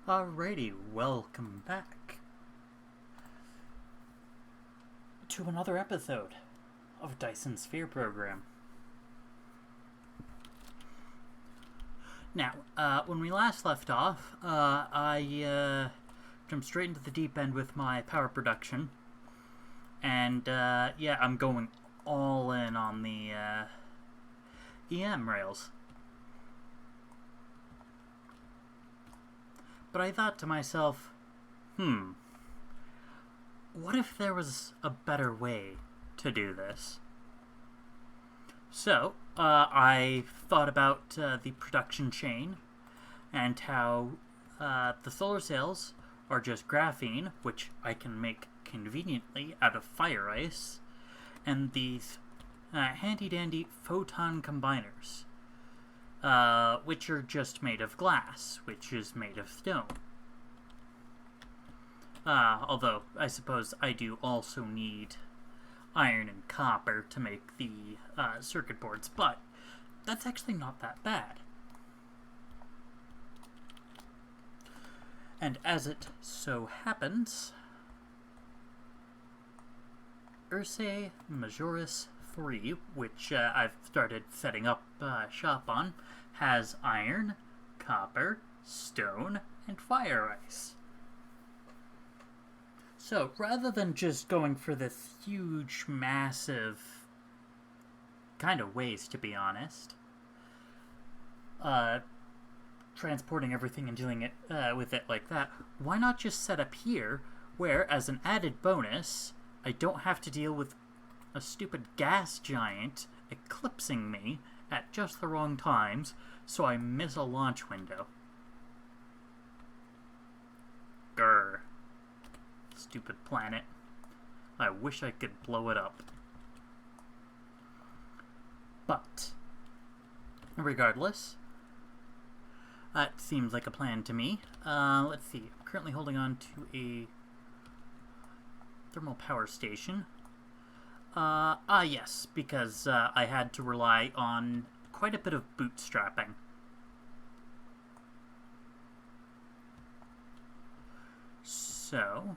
Alrighty, welcome back to another episode of Dyson Sphere Program. Now, when we last left off, I jumped straight into the deep end with my power production, and I'm going all in on the EM rails. But I thought to myself, what if there was a better way to do this? So, I thought about the production chain and how the solar cells are just graphene, which I can make conveniently out of fire ice, and these handy-dandy photon combiners, which are just made of glass, which is made of stone. Although, I suppose I do also need iron and copper to make the circuit boards, but that's actually not that bad. And as it so happens, Ursae Majoris 3, which I've started setting up shop on, has iron, copper, stone, and fire ice. So, rather than just going for this huge, massive kind of waste, to be honest, transporting everything and dealing it with it like that, why not just set up here, where, as an added bonus, I don't have to deal with a stupid gas giant eclipsing me at just the wrong times, so I miss a launch window. Grr. Stupid planet. I wish I could blow it up. But, regardless, that seems like a plan to me. Let's see. I'm currently holding on to a thermal power station. Yes, because I had to rely on quite a bit of bootstrapping. So,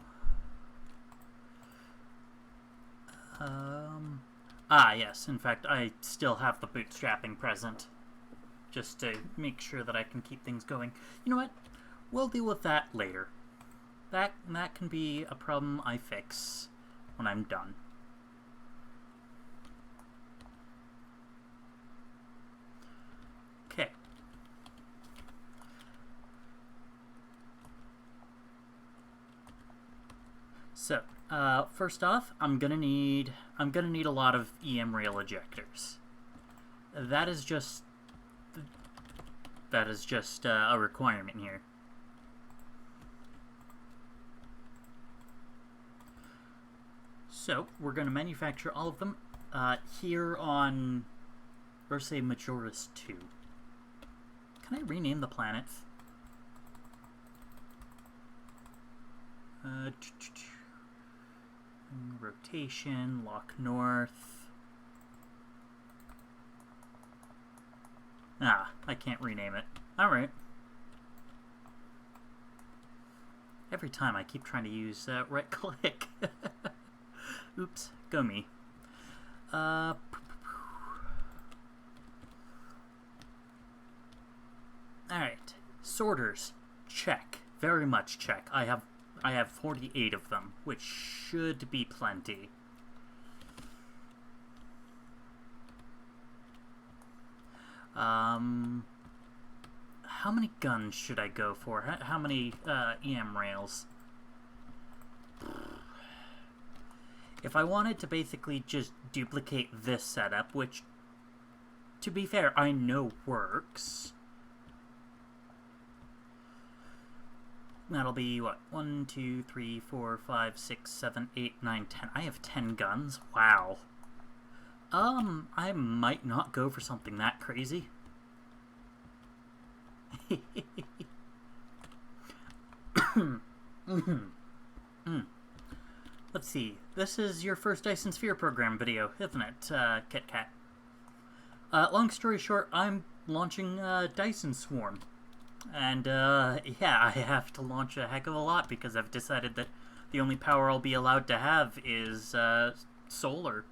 yes, in fact, I still have the bootstrapping present, just to make sure that I can keep things going. You know what? We'll deal with that later. That can be a problem I fix when I'm done. Okay. So, first off, I'm gonna need a lot of EM rail ejectors. That is just a requirement here. So, we're going to manufacture all of them here on Ursae Majoris 2. Can I rename the planets? Rotation, Lock North. I can't rename it. Alright. Every time I keep trying to use right click. Oops, go me. Alright. Sorters. Check. Very much check. I have 48 of them, which should be plenty. How many guns should I go for? How many EM rails? If I wanted to basically just duplicate this setup, which, to be fair, I know works, that'll be, what, 1, 2, 3, 4, 5, 6, 7, 8, 9, 10. I have 10 guns? Wow. I might not go for something that crazy. Let's see. This is your first Dyson Sphere Program video, isn't it, Kit Kat? Long story short, I'm launching Dyson Swarm. And, yeah, I have to launch a heck of a lot because I've decided that the only power I'll be allowed to have is, solar.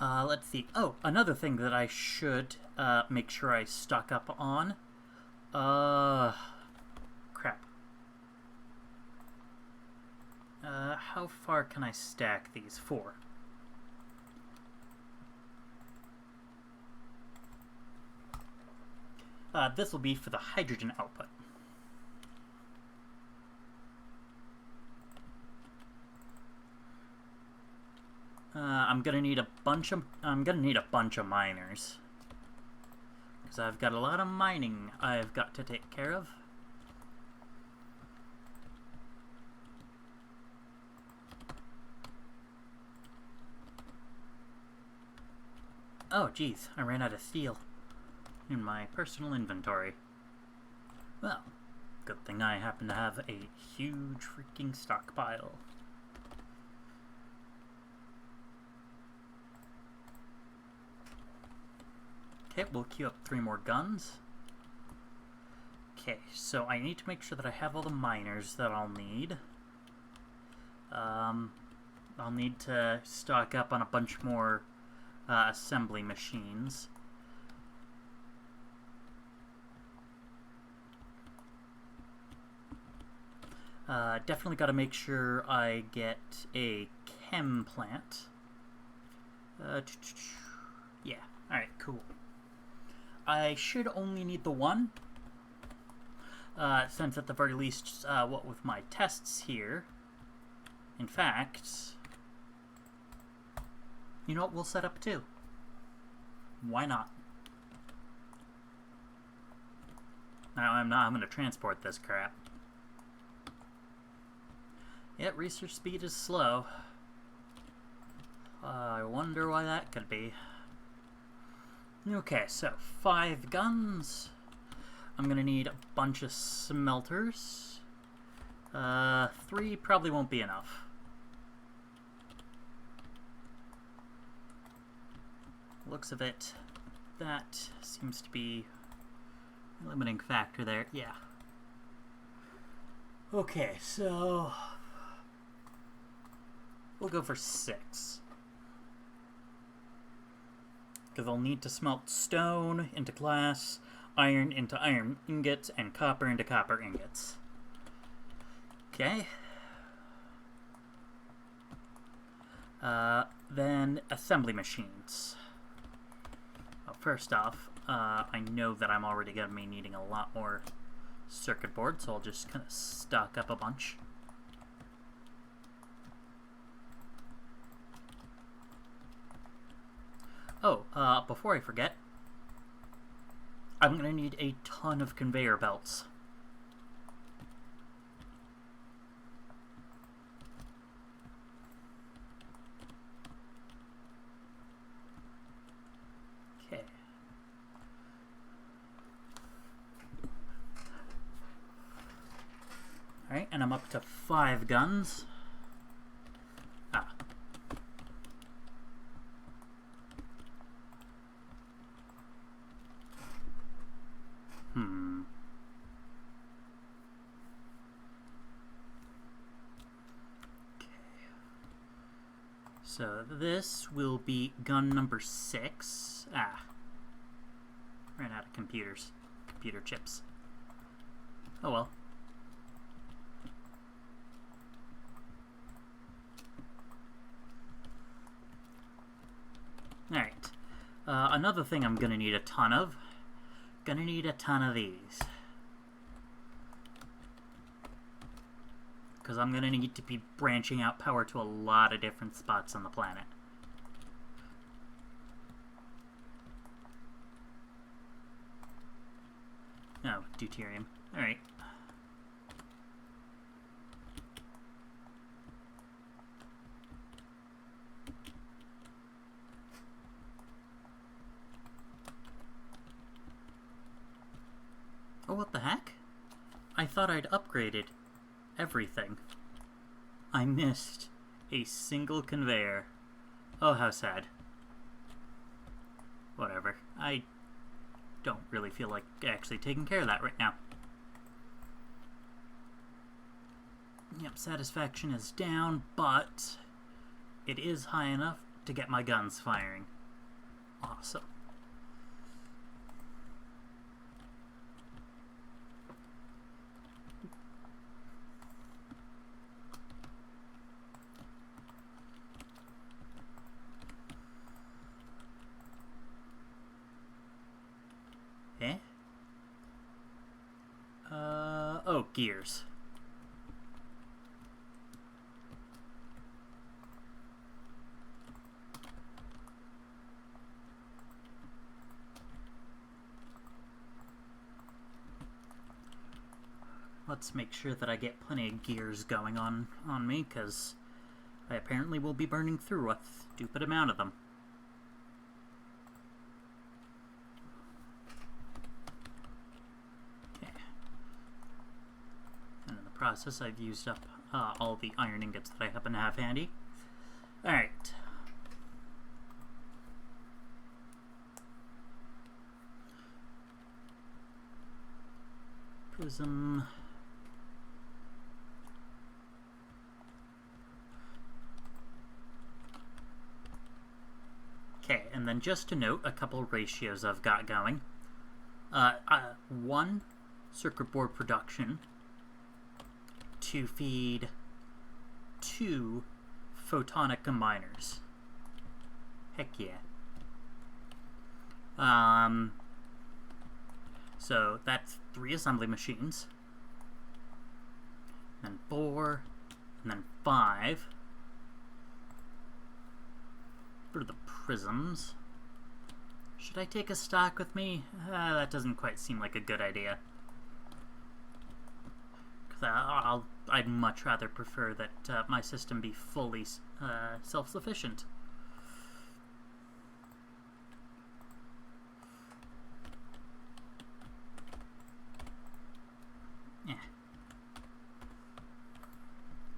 Let's see. Oh, another thing that I should, make sure I stock up on. Crap. How far can I stack these? 4. This will be for the hydrogen output. I'm gonna need a bunch of miners, because I've got a lot of mining I've got to take care of. Oh, geez, I ran out of steel in my personal inventory. Well, good thing I happen to have a huge freaking stockpile. Okay, we'll queue up 3 more guns. Okay, so I need to make sure that I have all the miners that I'll need. I'll need to stock up on a bunch more assembly machines. Definitely got to make sure I get a chem plant. Yeah, alright, cool. I should only need the one, since at the very least, what with my tests here, in fact, you know what, we'll set up 2. Why not? Now I'm going to transport this crap. Yet research speed is slow. I wonder why that could be. Okay, so 5 guns. I'm gonna need a bunch of smelters. 3 probably won't be enough. Looks of it, that seems to be a limiting factor there. Yeah. Okay, so we'll go for 6. Because I'll need to smelt stone into glass, iron into iron ingots, and copper into copper ingots. Okay. Then assembly machines. Well, first off, I know that I'm already going to be needing a lot more circuit boards, so I'll just kind of stock up a bunch. Oh, before I forget, I'm going to need a ton of conveyor belts. Okay. Alright, and I'm up to 5 guns. Ah. So this will be gun number 6. Ah. Ran out of computer chips. Oh well. Alright. Another thing I'm gonna need a ton of. Gonna need a ton of these. Because I'm gonna need to be branching out power to a lot of different spots on the planet. Oh, deuterium. Alright. Oh, what the heck? I thought I'd upgraded everything. I missed a single conveyor. Oh, how sad. Whatever. I don't really feel like actually taking care of that right now. Yep, satisfaction is down, but it is high enough to get my guns firing. Awesome. Eh? Oh, gears. Let's make sure that I get plenty of gears going on me, because I apparently will be burning through a stupid amount of them. Okay. And in the process, I've used up all the iron ingots that I happen to have handy. Alright. Prism. Okay, and then just to note a couple ratios I've got going. 1 circuit board production to feed 2 photonic combiners. Heck yeah. So that's 3 assembly machines, then 4, and then 5 for the prisms. Should I take a stock with me? That doesn't quite seem like a good idea. Because I'd much rather prefer that my system be fully self-sufficient. Yeah.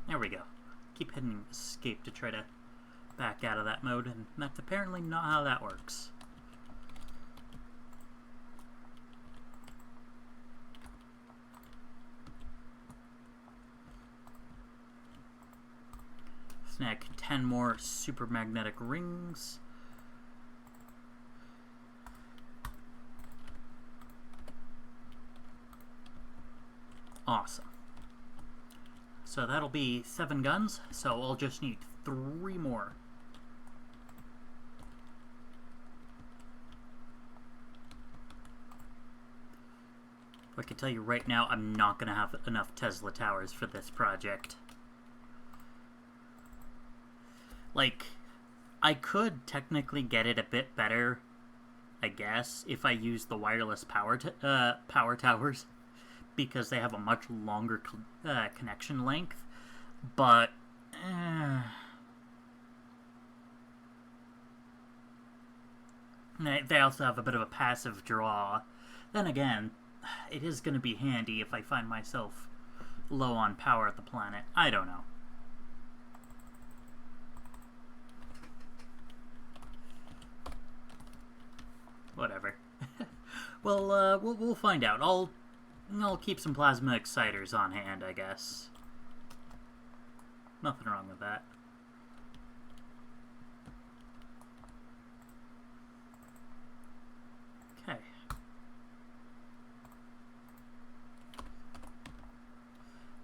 There we go. Keep hitting escape to try to back out of that mode, and that's apparently not how that works. Snag 10 more super magnetic rings. Awesome. So that'll be 7 guns, so I'll just need 3 more. I can tell you right now, I'm not going to have enough Tesla towers for this project. Like, I could technically get it a bit better, I guess, if I use the wireless power towers, because they have a much longer connection length, but they also have a bit of a passive draw. Then again, it is going to be handy if I find myself low on power at the planet. I don't know. Whatever. Well, we'll find out. I'll keep some plasma exciters on hand, I guess. Nothing wrong with that. Okay.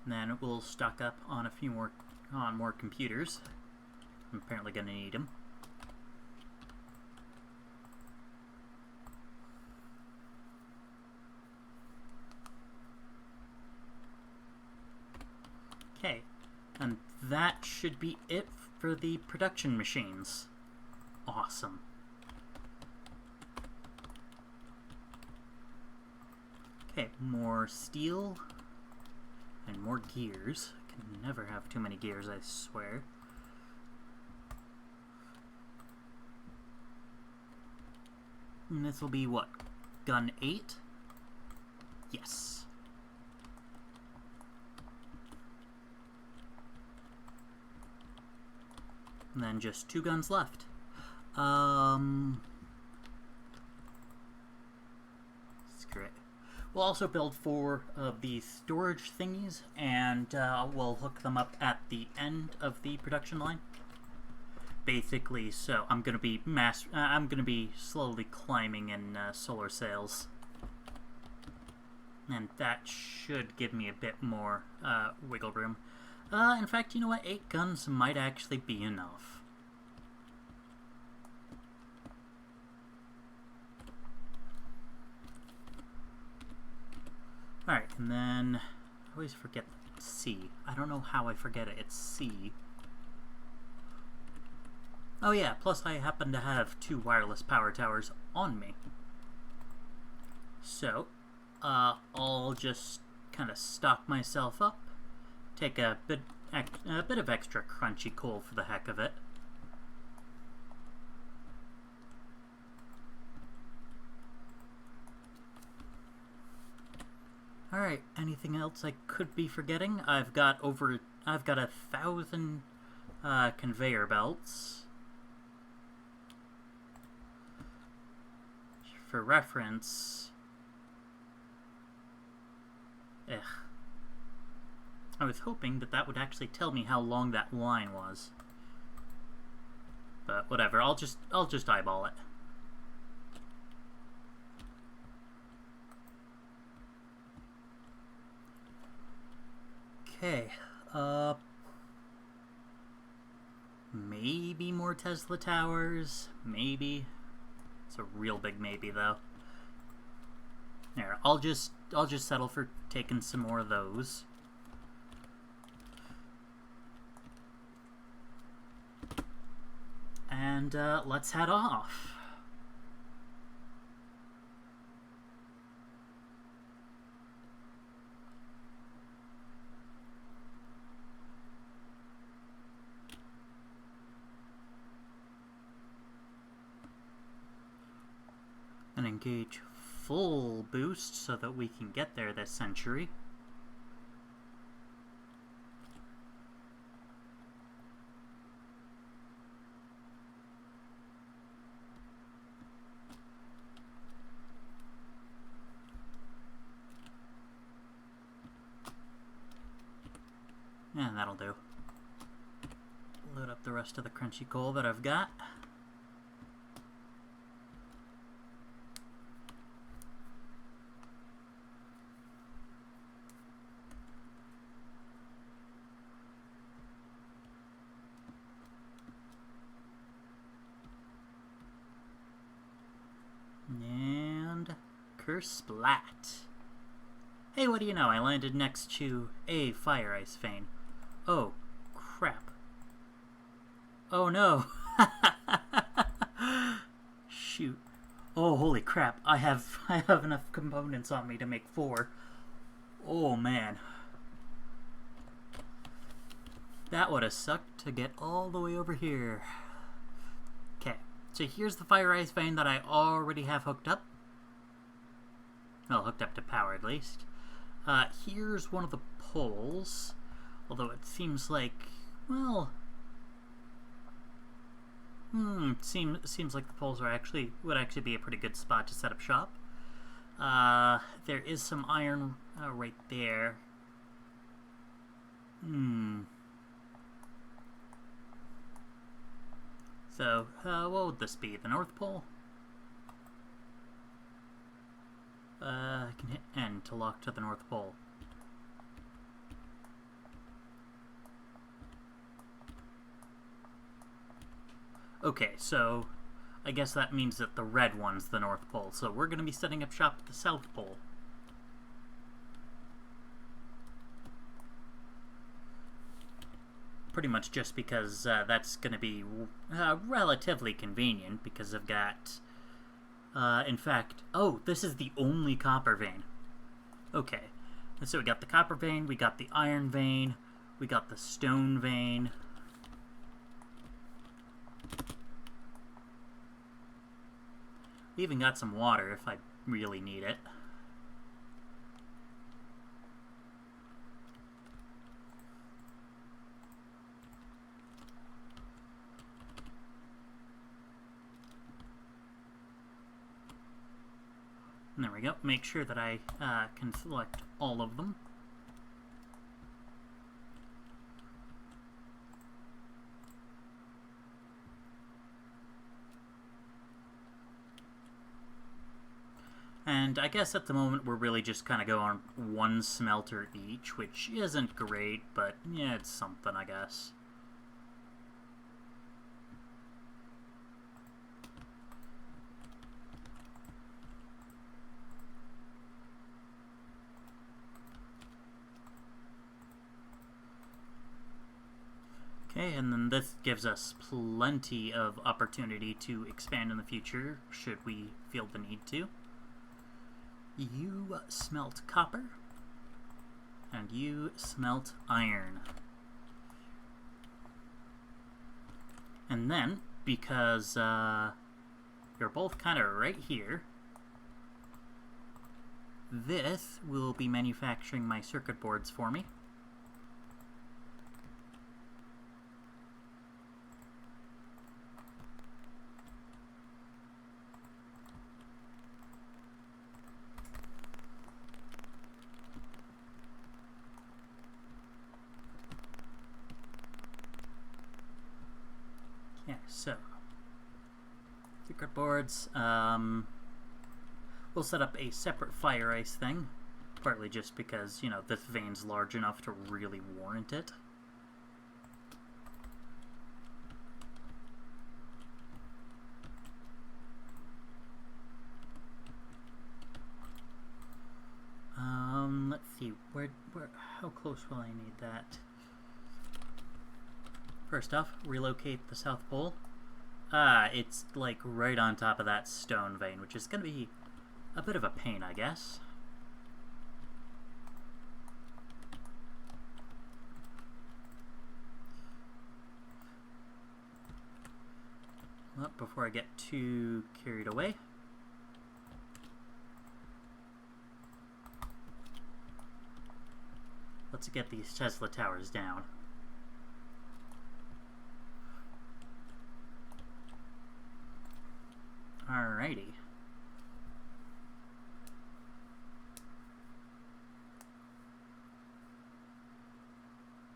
And then we'll stock up on a few more computers. I'm apparently going to need them. Okay, and that should be it for the production machines. Awesome. Okay, more steel and more gears. Can never have too many gears, I swear. And this will be what? Gun 8? Yes. And then just 2 guns left. Screw it. We'll also build 4 of these storage thingies, and we'll hook them up at the end of the production line. Basically, so I'm gonna be slowly climbing in solar sails, and that should give me a bit more wiggle room. In fact, you know what? 8 guns might actually be enough. Alright, and then I always forget C. I don't know how I forget it. It's C. Oh yeah, plus I happen to have 2 wireless power towers on me. So, I'll just kind of stock myself up, take a bit of extra crunchy coal for the heck of it. Alright, anything else I could be forgetting? I've got 1,000 conveyor belts. For reference, I was hoping that would actually tell me how long that line was. But whatever, I'll just eyeball it. Okay, maybe more Tesla towers, maybe. It's a real big maybe, though. There, I'll just settle for taking some more of those. And let's head off. And engage full boost so that we can get there this century. And that'll do. Load up the rest of the crunchy coal that I've got. And kersplat. Hey, what do you know? I landed next to a fire ice vein. Oh, crap. Oh no. Shoot. Oh, holy crap. I have enough components on me to make 4. Oh man. That would have sucked to get all the way over here. Okay. So here's the fire ice vein that I already have hooked up. Well, hooked up to power at least. Here's one of the poles. Although it seems like, well, seems like the poles would actually be a pretty good spot to set up shop. There is some iron right there. So, what would this be? The North Pole? I can hit N to lock to the North Pole. Okay, so I guess that means that the red one's the North Pole. So we're going to be setting up shop at the South Pole. Pretty much just because that's going to be relatively convenient, because I've got, in fact, oh, this is the only copper vein. Okay, and so we got the copper vein, we got the iron vein, we got the stone vein. We even got some water if I really need it. There we go. Make sure that I can select all of them. And I guess at the moment we're really just kind of going one smelter each, which isn't great, but yeah, it's something, I guess. Okay, and then this gives us plenty of opportunity to expand in the future, should we feel the need to. You smelt copper, and you smelt iron. And then, because you're both kind of right here, this will be manufacturing my circuit boards for me. Yeah, so circuit boards. We'll set up a separate fire ice thing, partly just because, you know, this vein's large enough to really warrant it. Let's see, how close will I need that? First off, relocate the South Pole. It's like right on top of that stone vein, which is going to be a bit of a pain, I guess. Well, before I get too carried away. Let's get these Tesla towers down. Alrighty.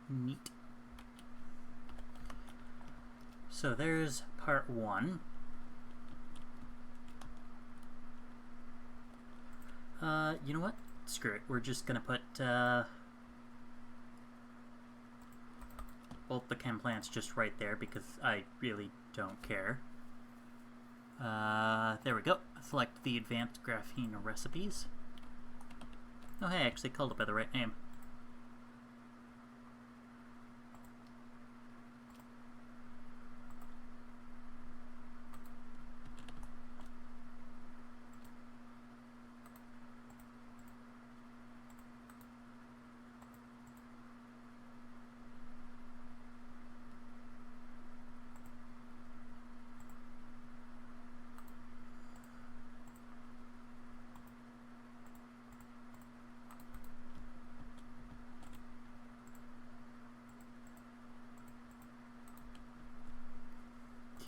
Neat. So there's part one. You know what? Screw it. We're just gonna put both the chem plants just right there because I really don't care. There we go. Select the advanced graphene recipes. Oh hey, I actually called it by the right name.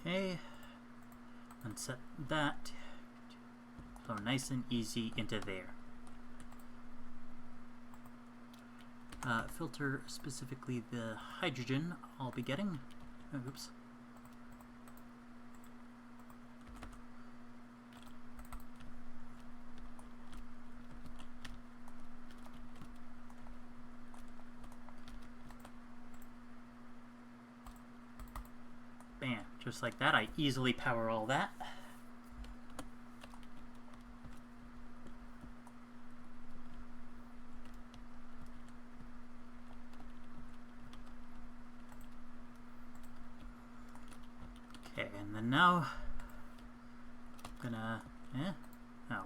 Okay, and set that so nice and easy into there. Filter specifically the hydrogen I'll be getting. Oops. Bam, just like that. I easily power all that. Okay, and then now I'm gonna oh.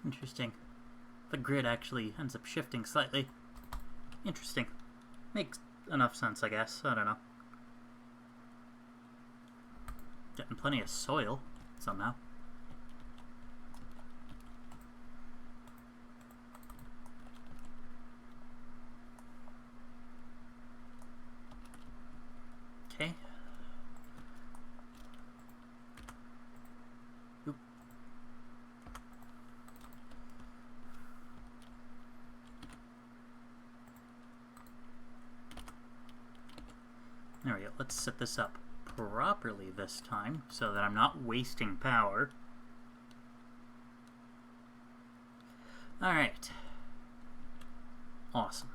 Interesting. The grid actually ends up shifting slightly. Interesting. Makes enough sense, I guess. I don't know. Getting plenty of soil, somehow. Okay. Oop. There we go. Let's set this up properly this time so that I'm not wasting power. Alright. Awesome.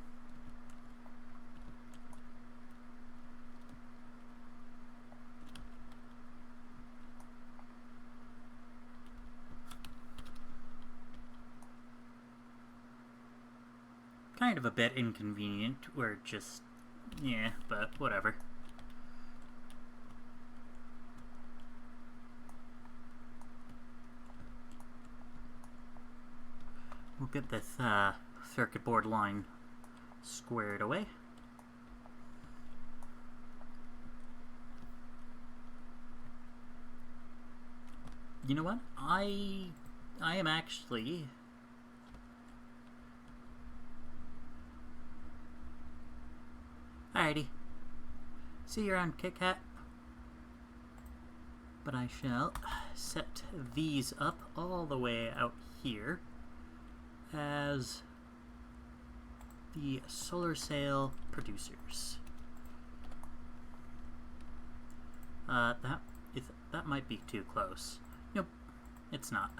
Kind of a bit inconvenient, where just, yeah, but whatever. We'll get this circuit board line squared away. You know what? I am actually... Alrighty. See you around, Kit Kat. But I shall set these up all the way out here as the solar sail producers. That might be too close. Nope, it's not.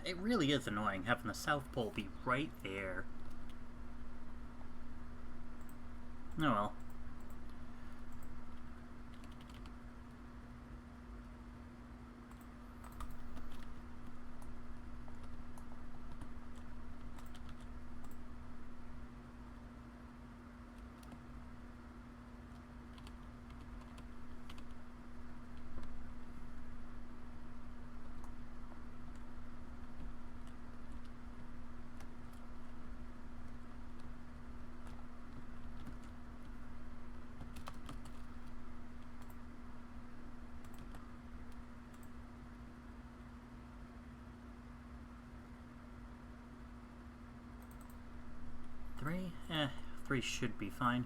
It really is annoying having the South Pole be right there. Oh well. Three should be fine.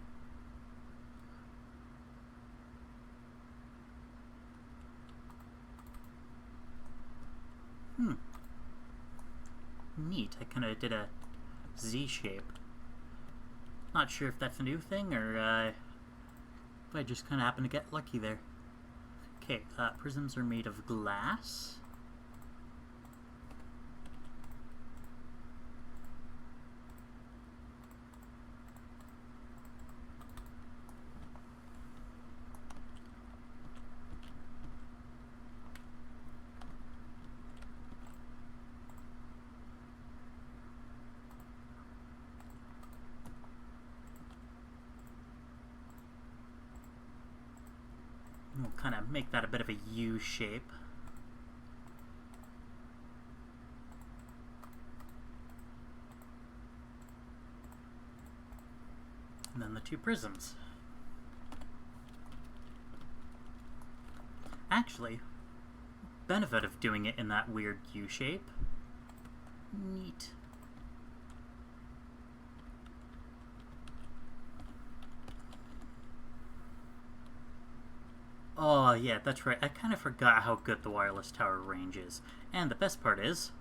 Neat. I kind of did a Z shape. Not sure if that's a new thing or if I just kind of happened to get lucky there. Okay, prisms are made of glass. We'll kind of make that a bit of a U shape. And then the two prisms. Actually, benefit of doing it in that weird U shape. Neat. Oh, yeah, that's right. I kind of forgot how good the wireless tower range is. And the best part is...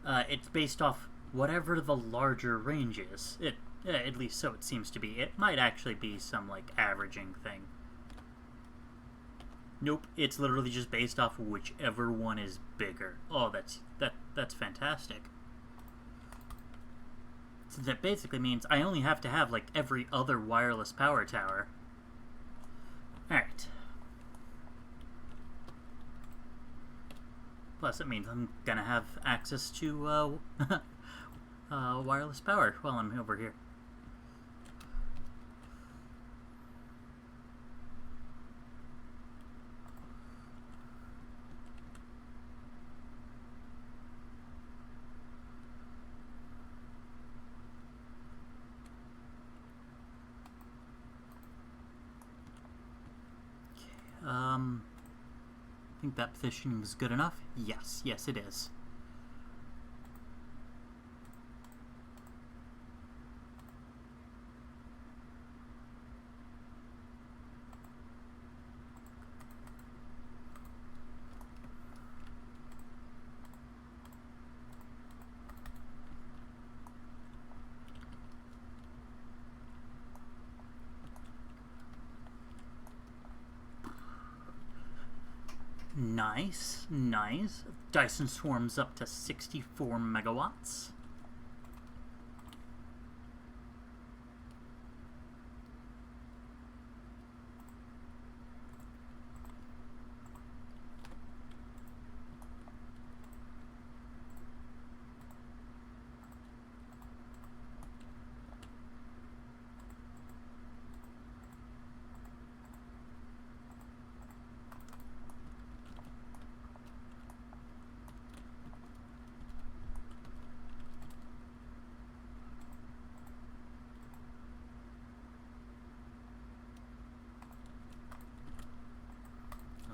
it's based off whatever the larger range is. At least so it seems to be. It might actually be some, like, averaging thing. Nope, it's literally just based off whichever one is bigger. Oh, that's fantastic. So that basically means I only have to have, like, every other wireless power tower. Alright. Plus, it means I'm gonna have access to, wireless power while I'm over here. that positioning is good enough? Yes, yes it is. Nice, nice. Dyson swarms up to 64 megawatts.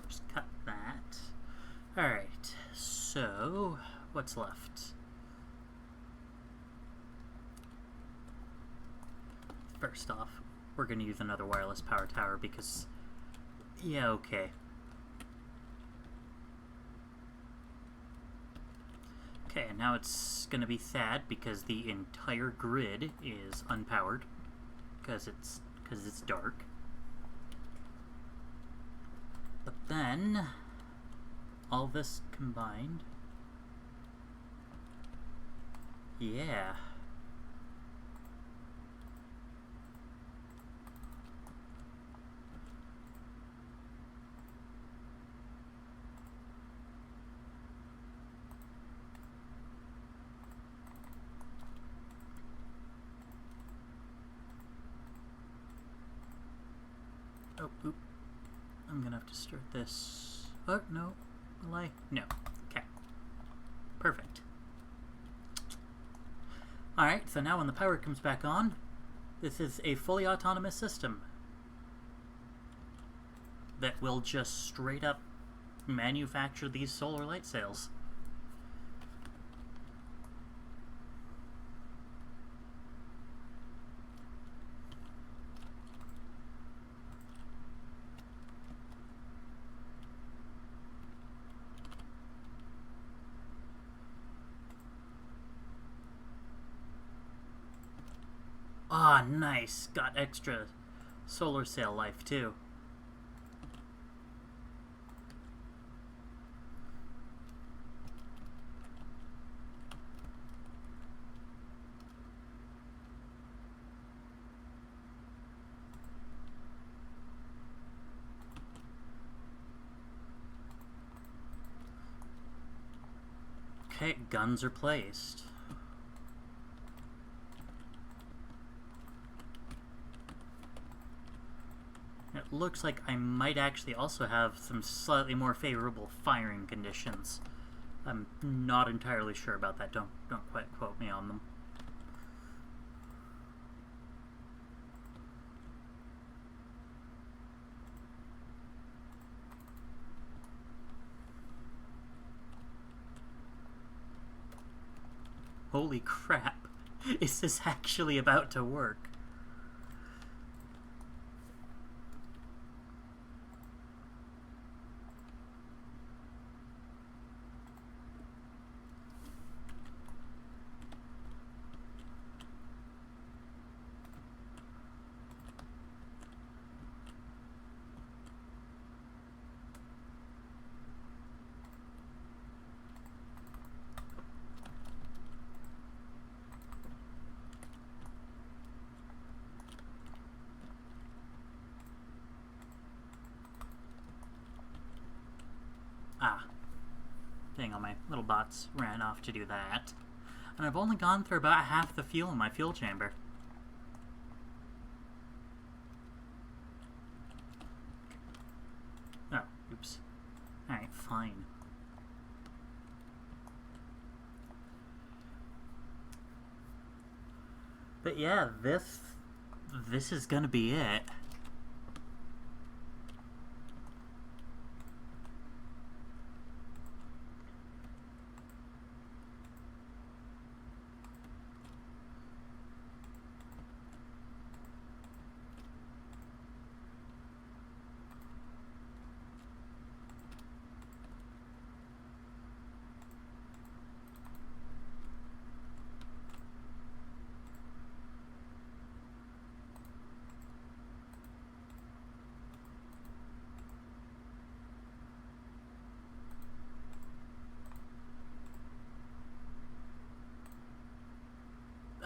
Just cut that. Alright, so what's left? First off, we're going to use another wireless power tower because, yeah, okay. Okay, and now it's going to be sad because the entire grid is unpowered because it's dark. But then, all this combined, yeah. Oh, oop. I'm gonna have to start this. Oh, no. Will I? No. Okay. Perfect. Alright, so now when the power comes back on, this is a fully autonomous system that will just straight up manufacture these solar light sails. Ah, nice. Got extra solar sail life, too. Okay, guns are placed. It looks like I might actually also have some slightly more favorable firing conditions. I'm not entirely sure about that. Don't quite quote me on them. Holy crap. Is this actually about to work? Ah. Dang, all my little bots ran off to do that. And I've only gone through about half the fuel in my fuel chamber. Oh, oops. Alright, fine. But yeah, this is gonna be it.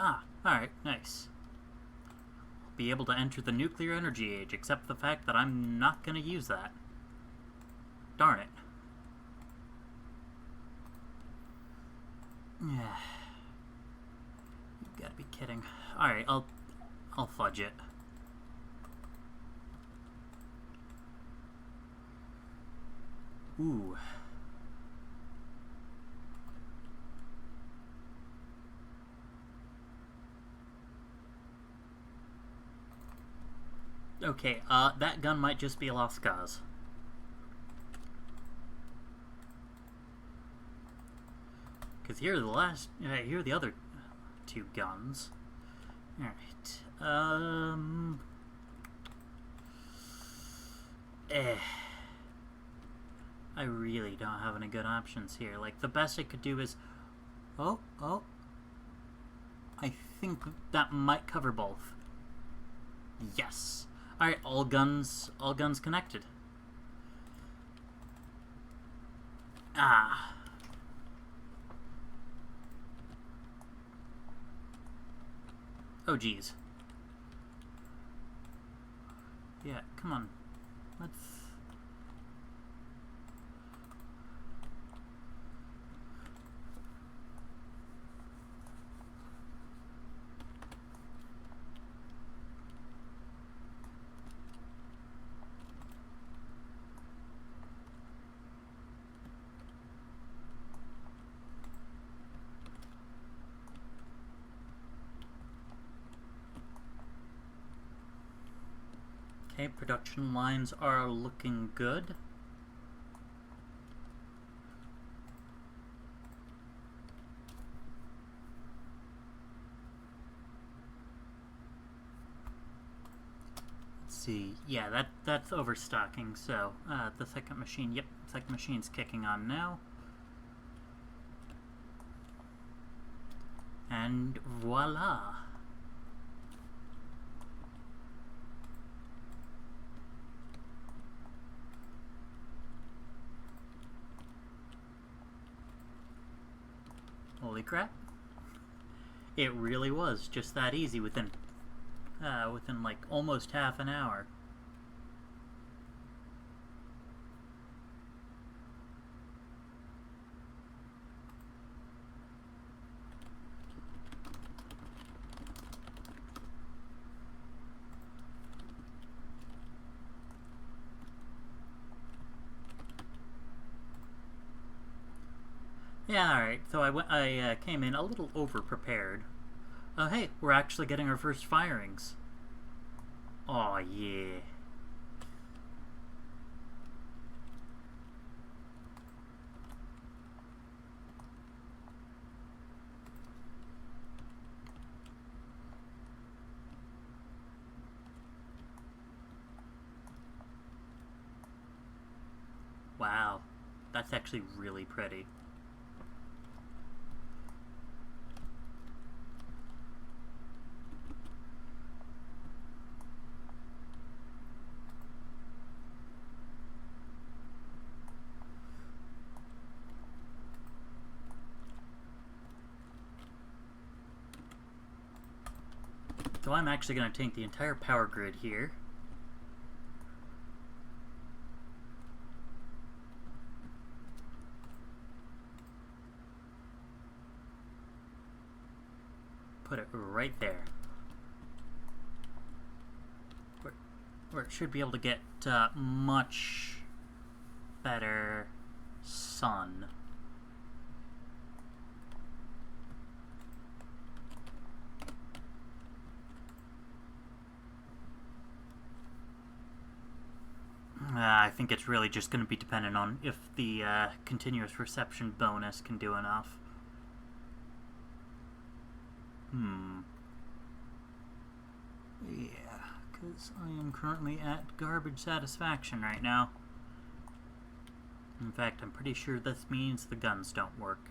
Ah, alright, nice. Be able to enter the nuclear energy age, except for the fact that I'm not gonna use that. Darn it. You gotta be kidding. Alright, I'll fudge it. Ooh. Okay, that gun might just be a lost cause. Because here are here are the other two guns. Alright, I really don't have any good options here. Like, the best I could do is... Oh. I think that might cover both. Yes. Alright, all guns connected. Ah. Oh, geez. Yeah, come on. Let's... Okay, production lines are looking good. Let's see. Yeah, that's overstocking, so the second machine, yep, second machine's kicking on now. And voila. Holy crap. It really was just that easy within like almost half an hour. Yeah, alright, so I came in a little over-prepared. Hey, we're actually getting our first firings. Aw, yeah. Wow, that's actually really pretty. So I'm actually going to take the entire power grid here. Put it right there. Where it should be able to get much better sun. I think it's really just going to be dependent on if the continuous reception bonus can do enough. Yeah, because I am currently at garbage satisfaction right now. In fact, I'm pretty sure this means the guns don't work.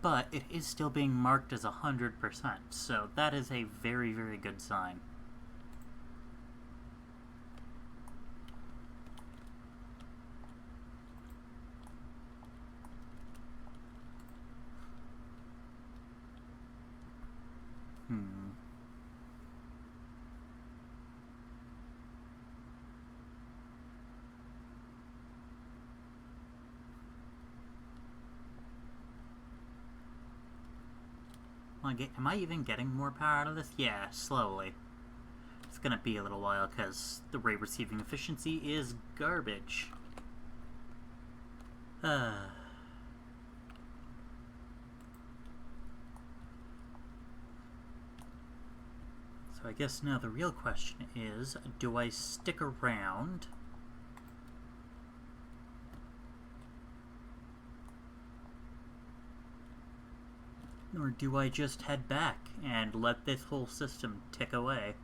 But it is still being marked as 100%, so that is a very, very good sign. Am I even getting more power out of this? Yeah, slowly. It's gonna be a little while because the ray receiving efficiency is garbage. So I guess now the real question is, do I stick around? Or do I just head back and let this whole system tick away?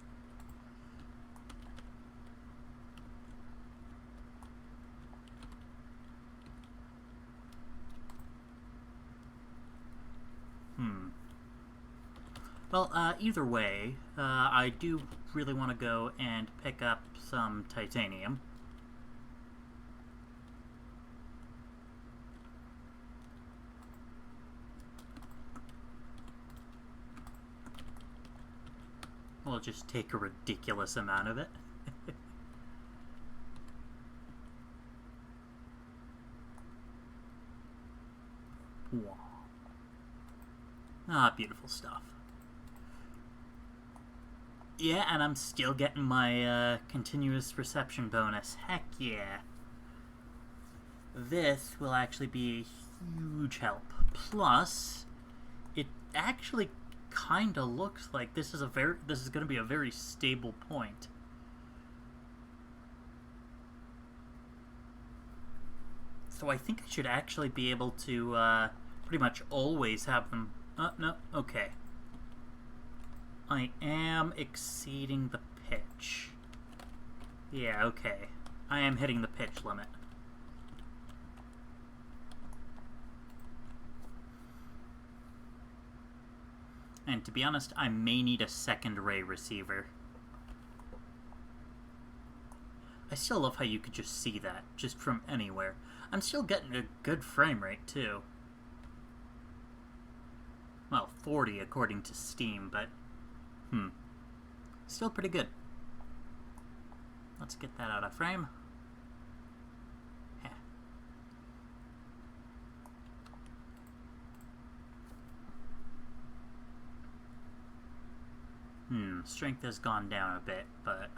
Well, either way, I do really want to go and pick up some titanium. We'll just take a ridiculous amount of it. Wow. Ah, beautiful stuff. Yeah, and I'm still getting my continuous reception bonus. Heck yeah. This will actually be a huge help. Plus, it actually kind of looks like this is going to be a very stable point. So I think I should actually be able to pretty much always have them. No, okay. I am exceeding the pitch. Yeah, okay. I am hitting the pitch limit. And to be honest, I may need a second ray receiver. I still love how you could just see that, just from anywhere. I'm still getting a good frame rate, too. Well, 40 according to Steam, but... still pretty good. Let's get that out of frame. Strength has gone down a bit, but...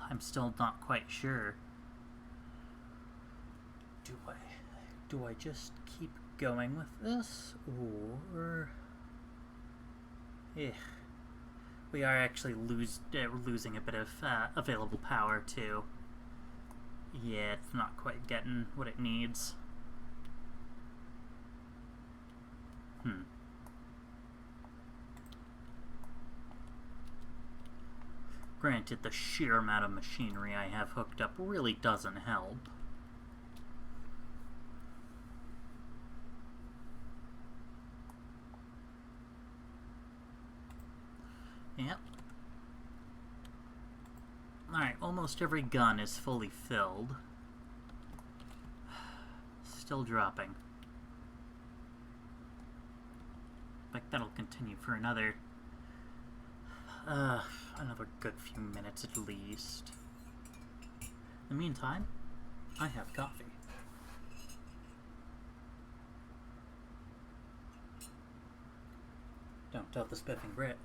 I'm still not quite sure. Do I just keep going with this, or... We are actually losing a bit of available power, too. Yeah, it's not quite getting what it needs. Granted, the sheer amount of machinery I have hooked up really doesn't help. Yep. Alright, almost every gun is fully filled. Still dropping. Like, that'll continue for another good few minutes at least. In the meantime, I have coffee. Don't tell the spiffing Brit.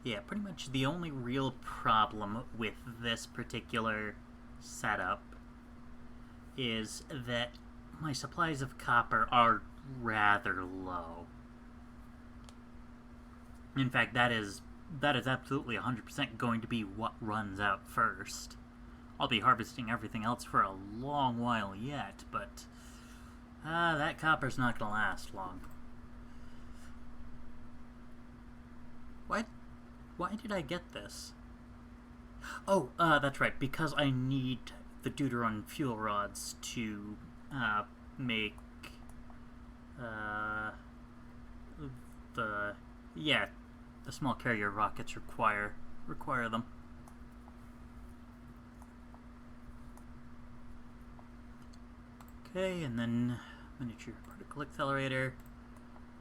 Yeah, pretty much the only real problem with this particular setup is that my supplies of copper are rather low. In fact, that is absolutely 100% going to be what runs out first. I'll be harvesting everything else for a long while yet, but that copper's not going to last long. Why did I get this? Oh, that's right, because I need the Deuteron fuel rods to make the small carrier rockets require them. Okay, and then miniature particle accelerator.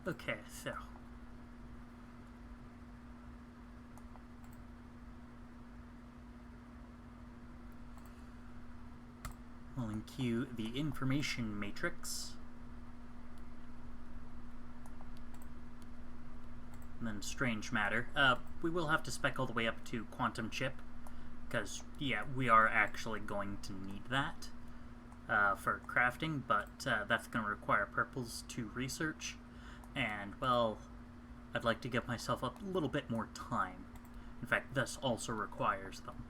Okay, so we'll enqueue the information matrix. And then strange matter. We will have to spec all the way up to quantum chip, because, yeah, we are actually going to need that for crafting, but that's going to require purples to research, and, well, I'd like to give myself a little bit more time. In fact, this also requires them.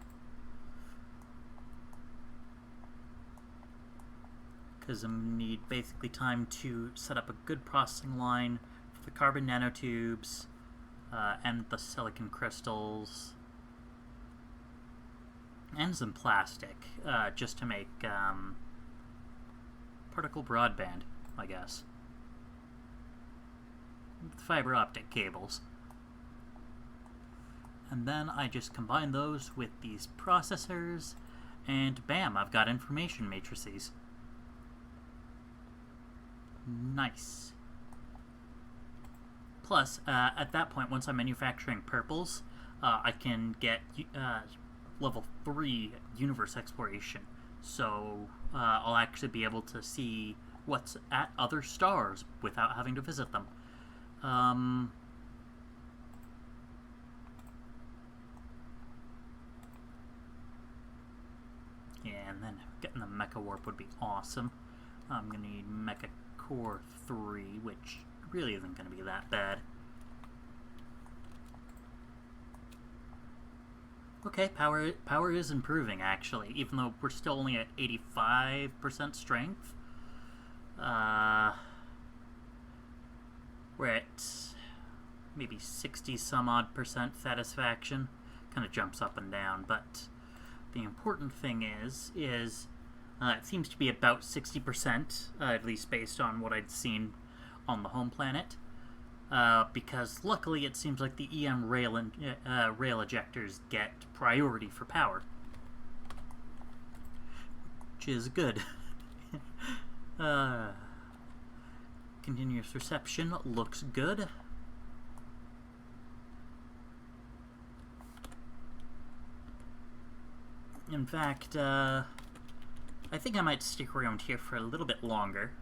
Because I need basically time to set up a good processing line for the carbon nanotubes and the silicon crystals and some plastic just to make particle broadband, I guess. Fiber optic cables. And then I just combine those with these processors, and bam, I've got information matrices. Nice. Plus, at that point, once I'm manufacturing purples, I can get level 3 universe exploration. So I'll actually be able to see what's at other stars without having to visit them. Yeah, and then getting the Mecha Warp would be awesome. I'm going to need Mecha Core 3, which really isn't going to be that bad. Okay, power is improving, actually, even though we're still only at 85% strength. We're at maybe 60-some-odd% satisfaction. Kind of jumps up and down, but the important thing is it seems to be about 60%, at least based on what I'd seen on the home planet. Because luckily it seems like the EM rail ejectors get priority for power, which is good. Continuous reception looks good. In fact, I think I might stick around here for a little bit longer.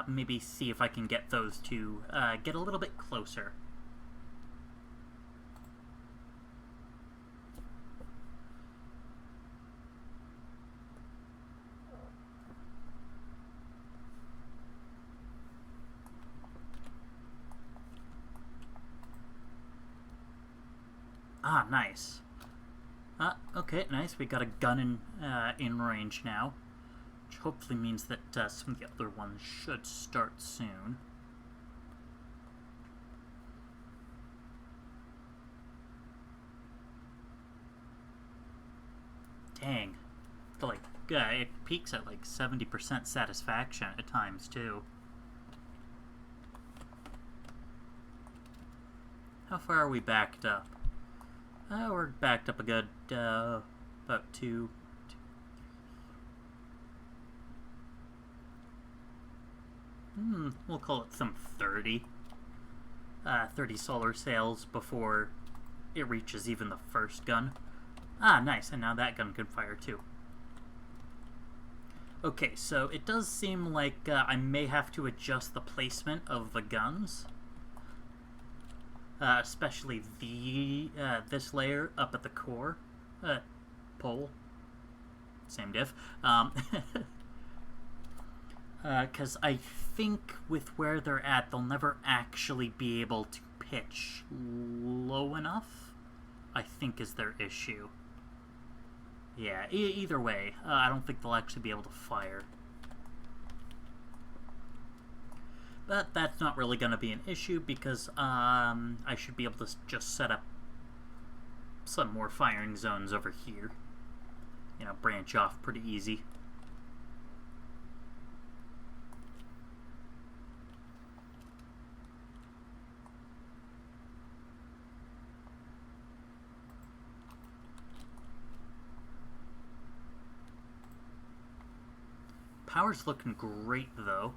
Maybe see if I can get those to get a little bit closer. Ah, nice. Okay, nice. We got a gun in range now, which hopefully means that some of the other ones should start soon. Dang. It peaks at like 70% satisfaction at times, too. How far are we backed up? We're backed up a good, about 2. We'll call it some 30. 30 solar sails before it reaches even the first gun. Ah, nice, and now that gun can fire too. Okay, so it does seem like I may have to adjust the placement of the guns. Especially this layer up at the core. Pole. Same diff. Because I think with where they're at, they'll never actually be able to pitch low enough, I think is their issue. Yeah, either way, I don't think they'll actually be able to fire. But that's not really going to be an issue because I should be able to just set up some more firing zones over here. You know, branch off pretty easy. power's looking great, though.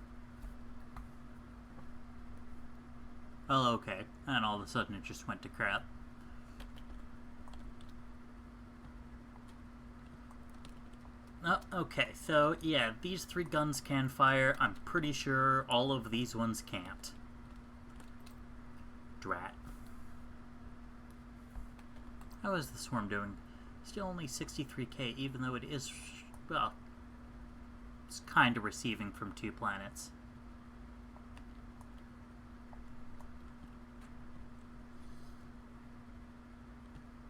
Oh, okay. And all of a sudden it just went to crap. Oh, okay, so yeah, these 3 guns can fire. I'm pretty sure all of these ones can't. Drat. How is the swarm doing? Still only 63k, even though it is, well, it's kind of receiving from 2 planets.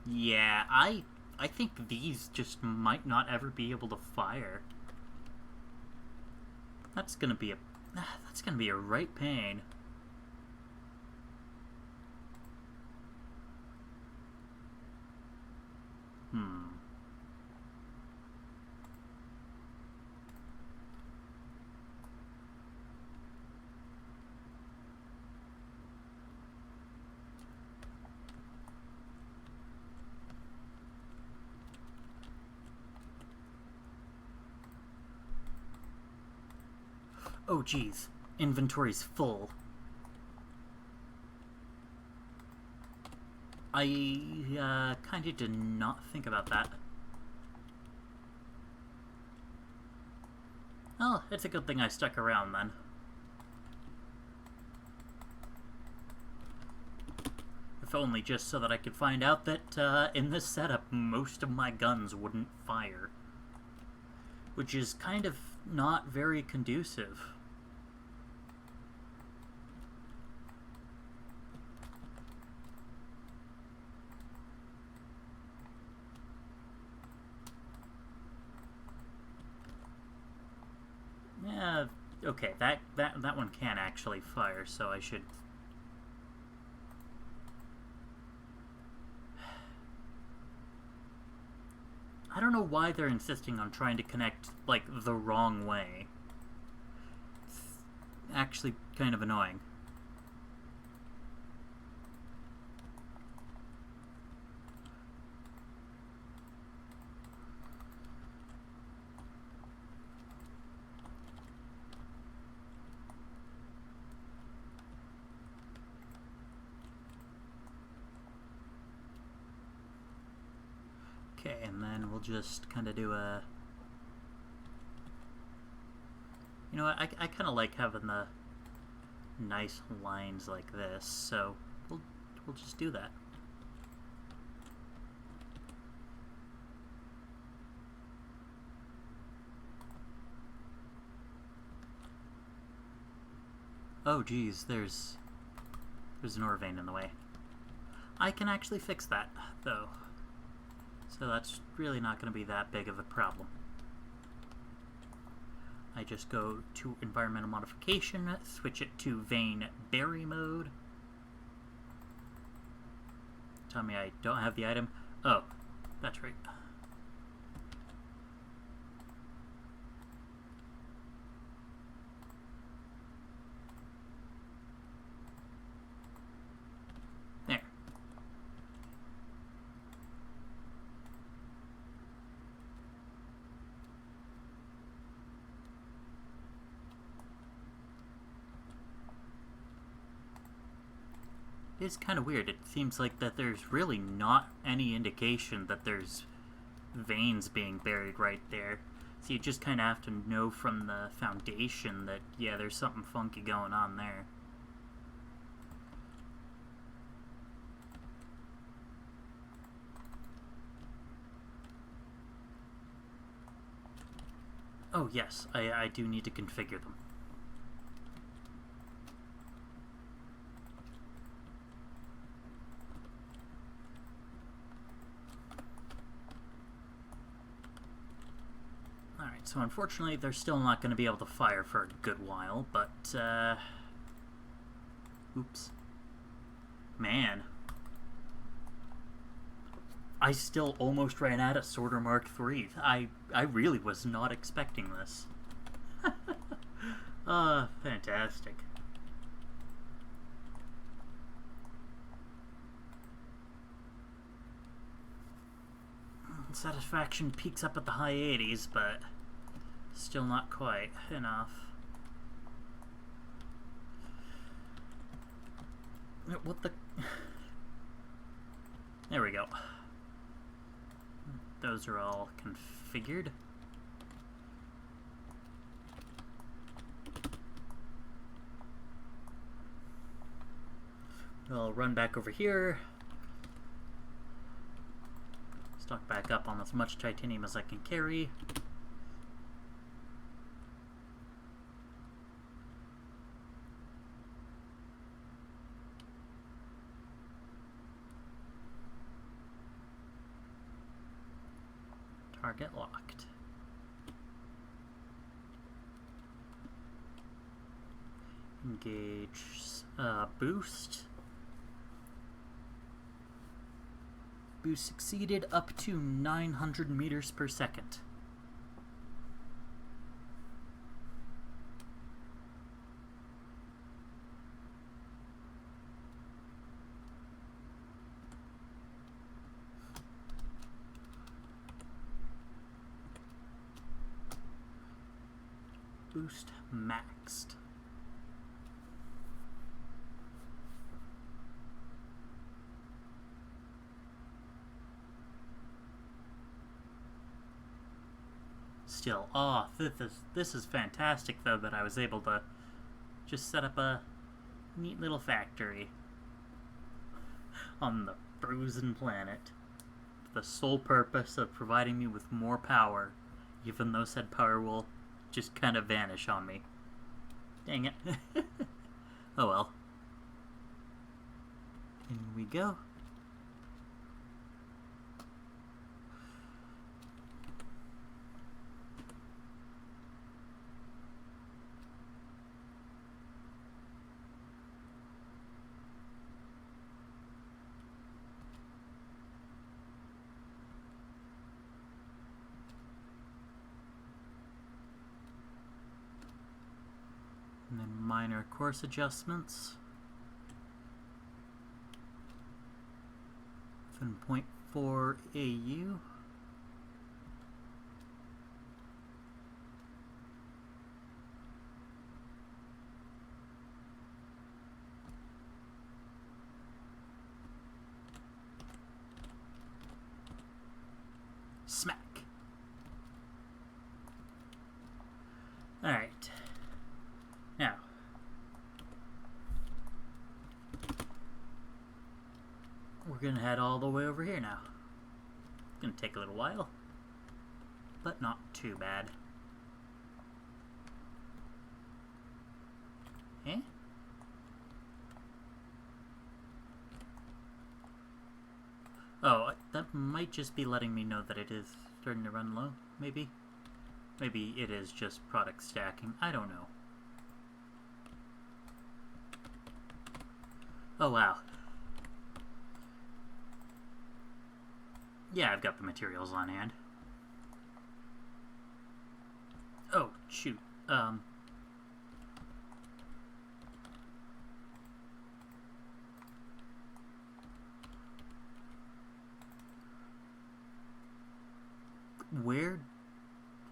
Yeah, I think these just might not ever be able to fire. That's gonna be a right pain. Oh geez, inventory's full. I kinda did not think about that. Well, it's a good thing I stuck around then. If only just so that I could find out that in this setup most of my guns wouldn't fire. Which is kind of not very conducive. Yeah, okay, that one can actually fire, so I should... I don't know why they're insisting on trying to connect, like, the wrong way. It's actually kind of annoying. Okay, and then we'll just kind of do a... You know what, I kind of like having the nice lines like this, so we'll just do that. Oh geez, there's an ore vein in the way. I can actually fix that, though. So that's really not going to be that big of a problem. I just go to environmental modification, switch it to vein berry mode. Tell me I don't have the item. Oh, that's right. There. It is kind of weird. It seems like that there's really not any indication that there's veins being buried right there. So you just kind of have to know from the foundation that, yeah, there's something funky going on there. Oh yes, I do need to configure them. So unfortunately, they're still not going to be able to fire for a good while, but, oops. Man. I still almost ran out of Sorter Mark III. I really was not expecting this. Fantastic. Satisfaction peaks up at the high 80s, but Still not quite enough. What the... There we go. Those are all configured. I'll run back over here. Stock back up on as much titanium as I can carry. Target locked. Engage boost. Boost succeeded up to 900 meters per second. Boost maxed. Still, this is fantastic though that I was able to just set up a neat little factory on the frozen planet for the sole purpose of providing me with more power, even though said power will just kind of vanish on me. Dang it. Oh well. In we go. And then minor course adjustments. 7.4 AU. Smack. Alright. Now, we're gonna head all the way over here now. It's gonna take a little while, but not too bad. Eh? Oh, that might just be letting me know that it is starting to run low, maybe? Maybe it is just product stacking, I don't know. Oh wow. Yeah, I've got the materials on hand. Oh, shoot.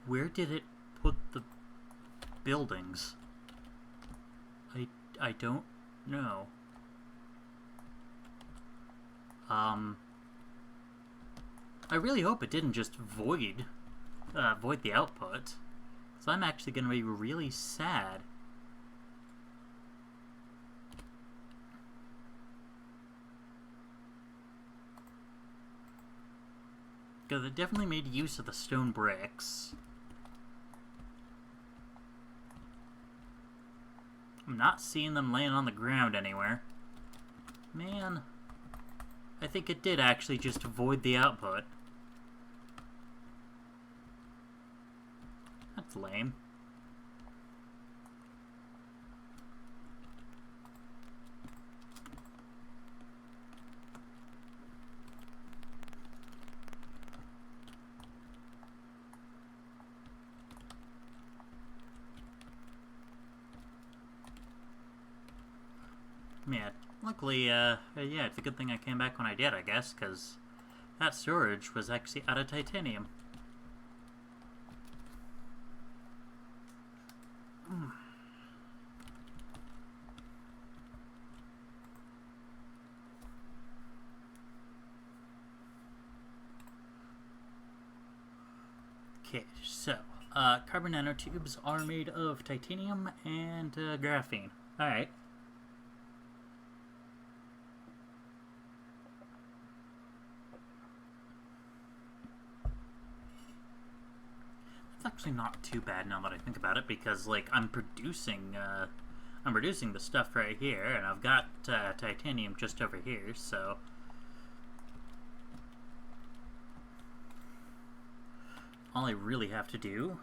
Where did it put the buildings? I don't know. I really hope it didn't just void the output. So I'm actually going to be really sad. Because it definitely made use of the stone bricks. I'm not seeing them laying on the ground anywhere. Man, I think it did actually just void the output. That's lame. Yeah, luckily, yeah, it's a good thing I came back when I did, I guess, because that storage was actually out of titanium. Okay, so carbon nanotubes are made of titanium and graphene. Alright. It's actually not too bad now that I think about it, because like I'm producing the stuff right here, and I've got titanium just over here, so all I really have to do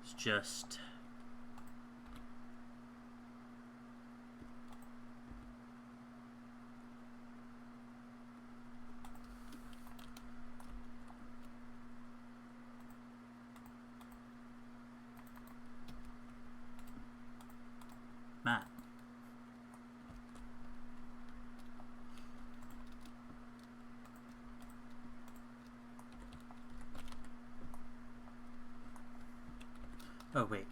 is just Matt. Oh wait,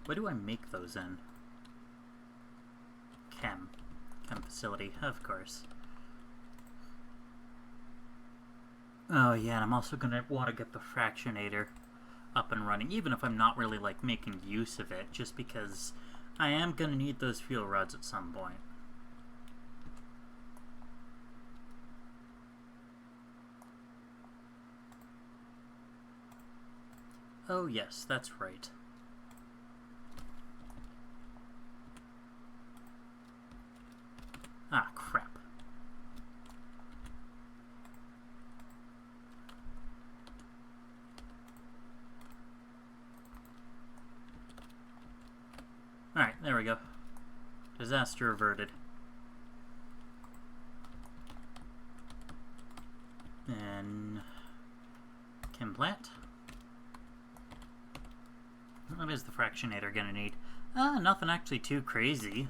what do I make those in? Chem facility, of course. Oh yeah, and I'm also gonna want to get the fractionator up and running, even if I'm not really like making use of it, just because I am gonna need those fuel rods at some point. Oh yes, that's right. Ah, crap. Alright, there we go. Disaster averted. And chem plant. What is the fractionator gonna need? Nothing actually too crazy.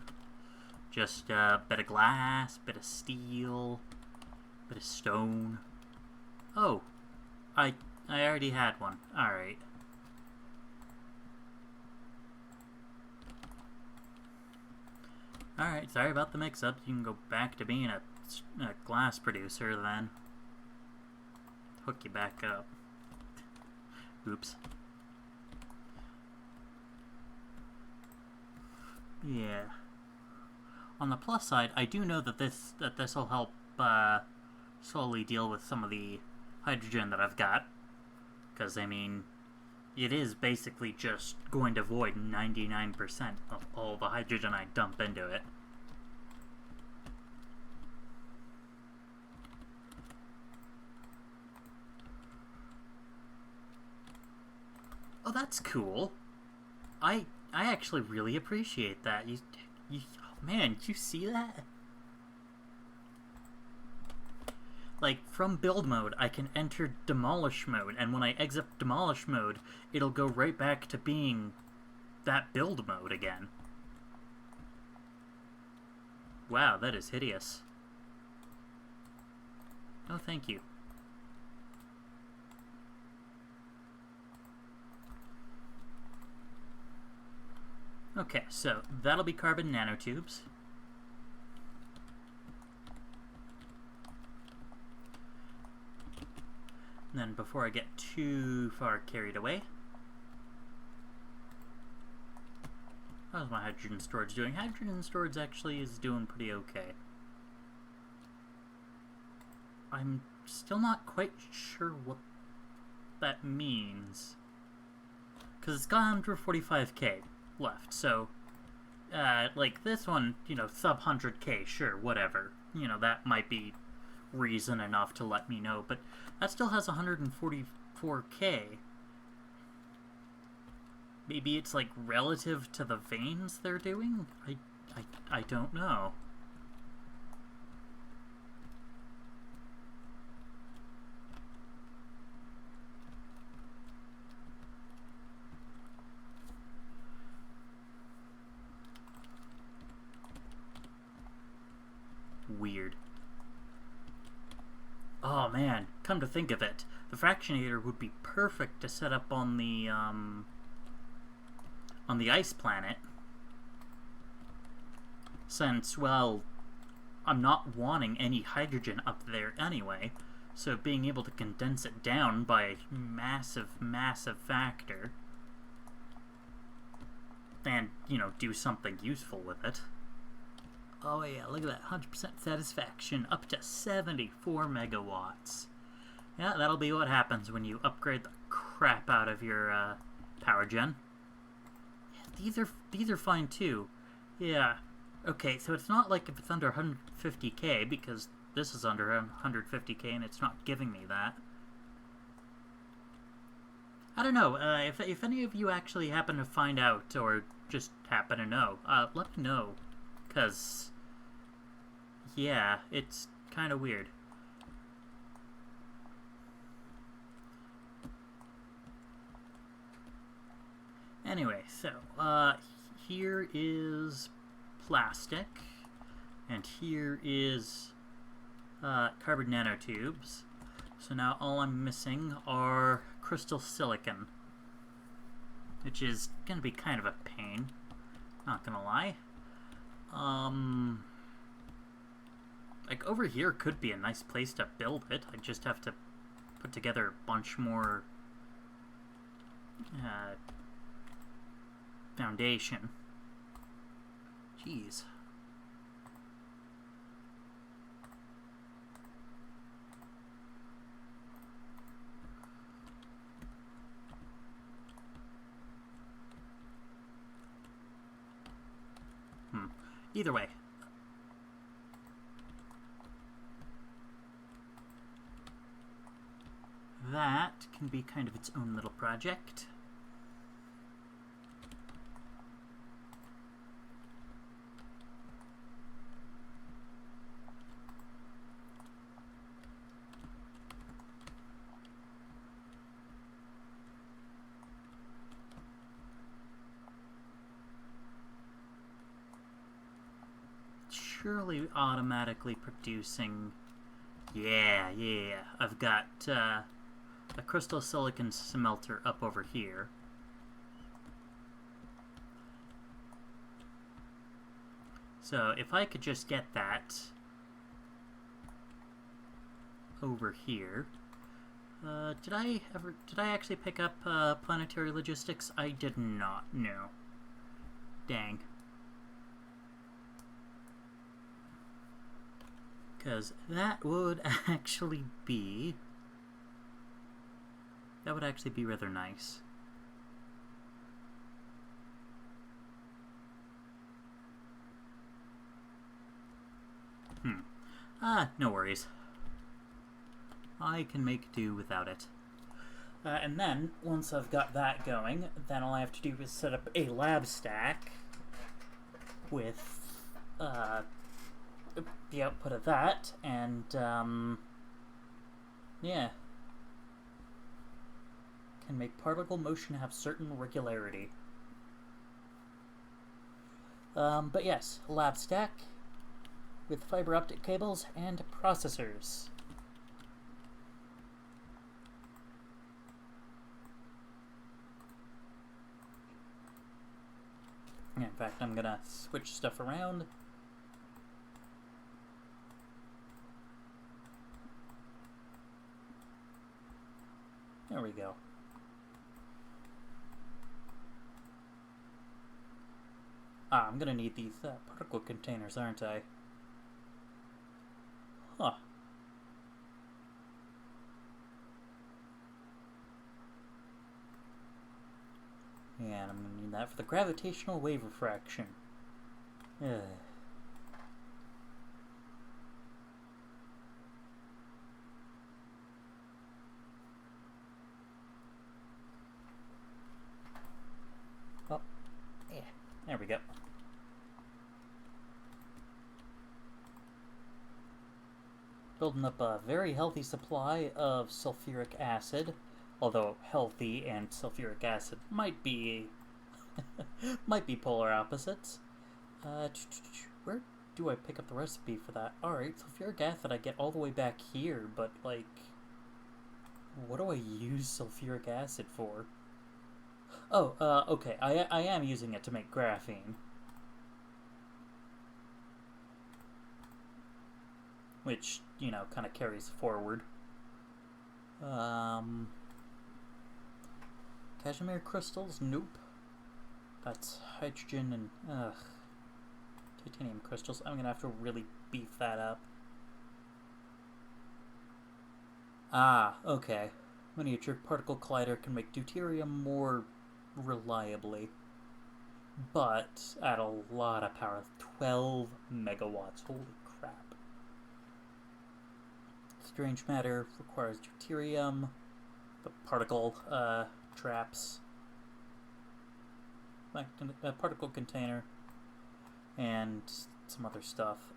Just a bit of glass, bit of steel, bit of stone. Oh, I already had one. Alright. Alright, sorry about the mix-up. You can go back to being a glass producer then. Hook you back up. Oops. Yeah. On the plus side, I do know that this will help slowly deal with some of the hydrogen that I've got. Because, I mean, it is basically just going to void 99% of all the hydrogen I dump into it. Oh, that's cool. I actually really appreciate that. You oh man, did you see that? Like, from build mode, I can enter demolish mode, and when I exit demolish mode, it'll go right back to being that build mode again. Wow, that is hideous. Oh, thank you. Okay, so that'll be carbon nanotubes. And then before I get too far carried away, how's my hydrogen storage doing? Hydrogen storage actually is doing pretty okay. I'm still not quite sure what that means, because it's got 145k left, so like this one, you know, sub 100k, sure, whatever, you know, that might be reason enough to let me know, but that still has 144k. Maybe it's like relative to the veins they're doing? I don't know. Weird. Oh man, come to think of it, the fractionator would be perfect to set up on the on the ice planet, since, well, I'm not wanting any hydrogen up there anyway, so being able to condense it down by a massive factor, and, you know, do something useful with it. Oh yeah, look at that, 100% satisfaction, up to 74 megawatts. Yeah, that'll be what happens when you upgrade the crap out of your power gen. Yeah, these are fine too. Yeah. Okay, so it's not like if it's under 150k, because this is under 150k and it's not giving me that. I don't know, if any of you actually happen to find out, or just happen to know, let me know. Because, yeah, it's kind of weird. Anyway, so, here is plastic, and here is carbon nanotubes. So now all I'm missing are crystal silicon, which is going to be kind of a pain, not gonna lie. Like, over here could be a nice place to build it. I just have to put together a bunch more foundation. Jeez. Either way. That can be kind of its own little project. Surely automatically producing. Yeah. I've got a crystal silicon smelter up over here. So if I could just get that over here. Did I actually pick up planetary logistics? I did not. No. Dang. Because that would actually be rather nice. No worries. I can make do without it. And then, once I've got that going, then all I have to do is set up a lab stack with the output of that, and yeah, can make particle motion have certain regularity. But yes, a lab stack with fiber optic cables and processors. In fact, I'm gonna switch stuff around. There we go. I'm gonna need these particle containers, aren't I? Huh. And I'm gonna need that for the gravitational wave refraction. Ugh. Oh, yeah, there we go. Building up a very healthy supply of sulfuric acid, although healthy and sulfuric acid might be might be polar opposites. Where do I pick up the recipe for that? Alright, sulfuric acid I get all the way back here, but like, what do I use sulfuric acid for? Oh, okay. I am using it to make graphene, which, you know, kind of carries forward. Cashmere crystals? Nope. That's hydrogen and, titanium crystals. I'm gonna have to really beef that up. Ah, okay. Miniature particle collider can make deuterium more reliably, but at a lot of power. 12 megawatts. Holy crap. Strange matter requires deuterium. The particle traps. Particle container. And some other stuff.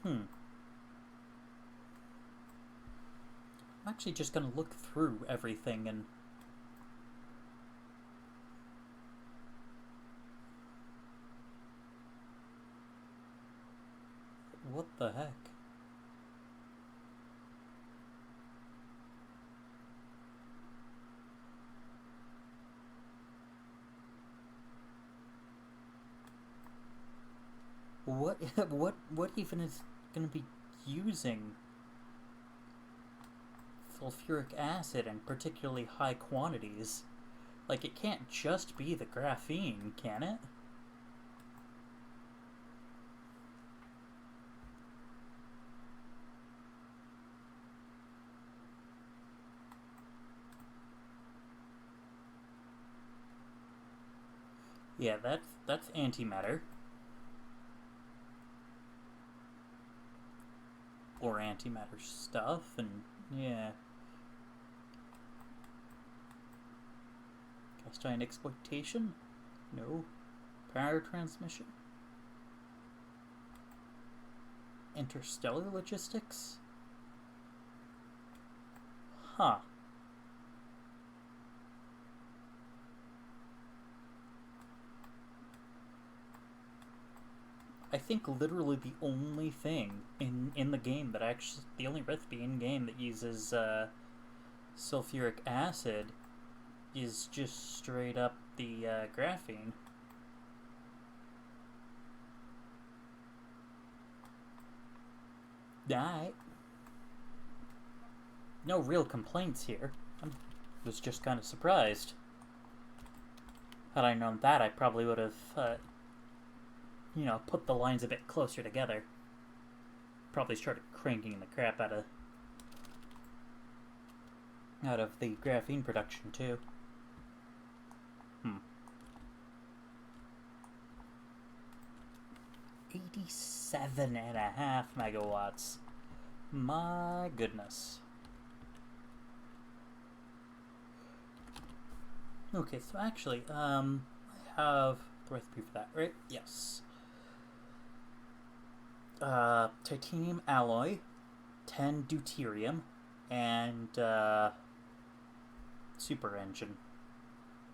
I'm actually just going to look through everything and... What the heck? What even is going to be using sulfuric acid in particularly high quantities? Like, it can't just be the graphene, can it? Yeah, that's antimatter. Or antimatter stuff, and yeah. Cast ion exploitation? No. Power transmission? Interstellar logistics? Huh. I think literally the only thing in the game that actually... The only recipe in game that uses sulfuric acid is just straight up the graphene. Alright. No real complaints here. I was just kind of surprised. Had I known that, I probably would have, you know, put the lines a bit closer together. Probably started cranking the crap out of the graphene production, too. 87.5 megawatts. My goodness. Okay, so actually, I have the recipe for that, right? Yes. Titanium alloy, 10 deuterium, and super engine.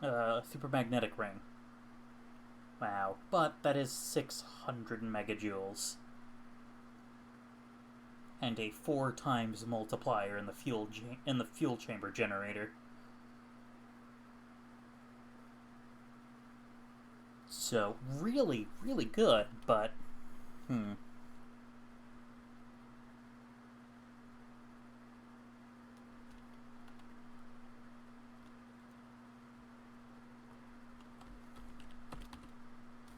Super magnetic ring. Wow, but that is 600 megajoules. And a 4 times multiplier in the fuel chamber generator. So, really, really good, but...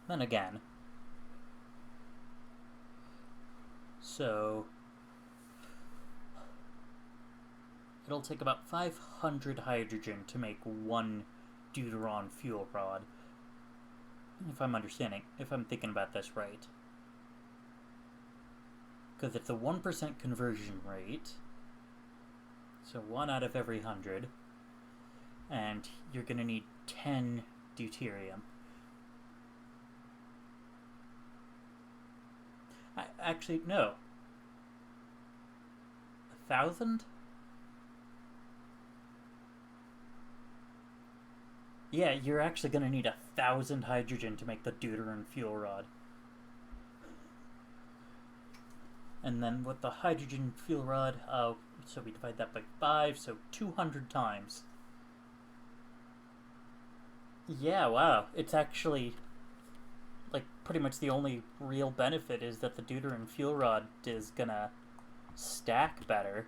Then again... So... It'll take about 500 hydrogen to make 1 deuteron fuel rod. If I'm thinking about this right. Because it's a 1% conversion rate. So 1 out of every 100. And you're going to need 10 deuterium. Actually, no. 1,000? Yeah, you're actually going to need 1,000 hydrogen to make the deuteron fuel rod. And then with the hydrogen fuel rod, so we divide that by 5, so 200 times. Yeah, wow. It's actually, like, pretty much the only real benefit is that the deuterium fuel rod is gonna stack better.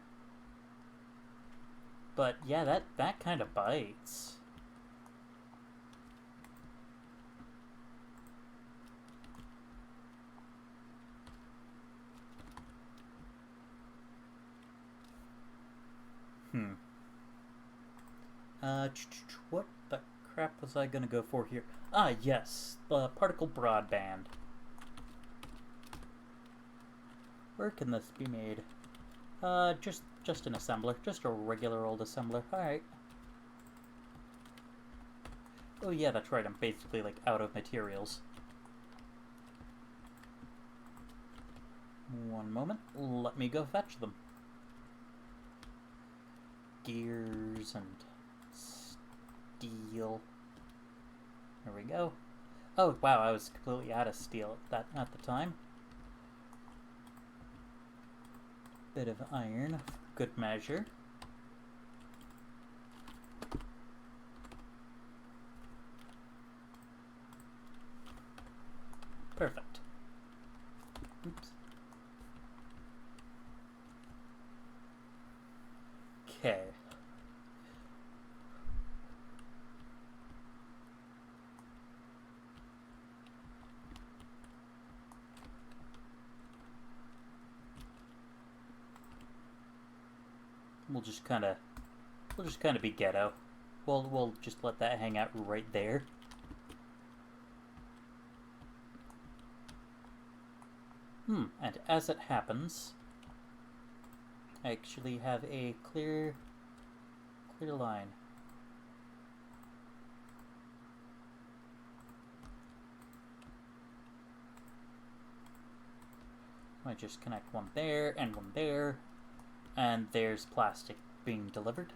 But yeah, that kind of bites. What the crap was I gonna go for here? Ah, yes, the particle broadband. Where can this be made? Just an assembler. Just a regular old assembler. Alright. Oh yeah, that's right, I'm basically, like, out of materials. One moment, let me go fetch them. Gears and steel. There we go. Oh, wow, I was completely out of steel at the time. Bit of iron, good measure. Perfect. Oops. Okay. We'll just kind of be ghetto. We'll just let that hang out right there. And as it happens, I actually have a clear line. I just connect one there and one there, and there's plastic being delivered.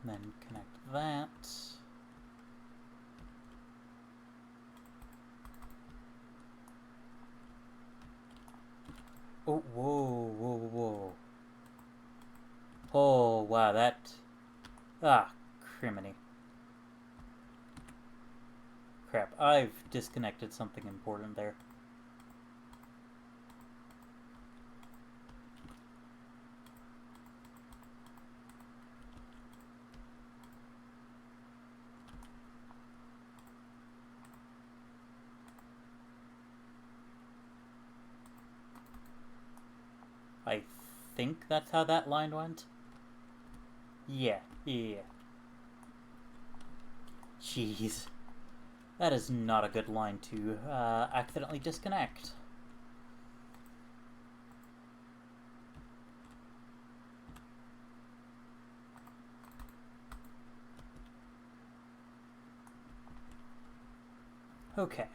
Then connect that. Oh, whoa. Oh, wow, that... Ah, criminy. Crap, I've disconnected something important there. I think that's how that line went. Yeah. Jeez. That is not a good line to accidentally disconnect. Okay.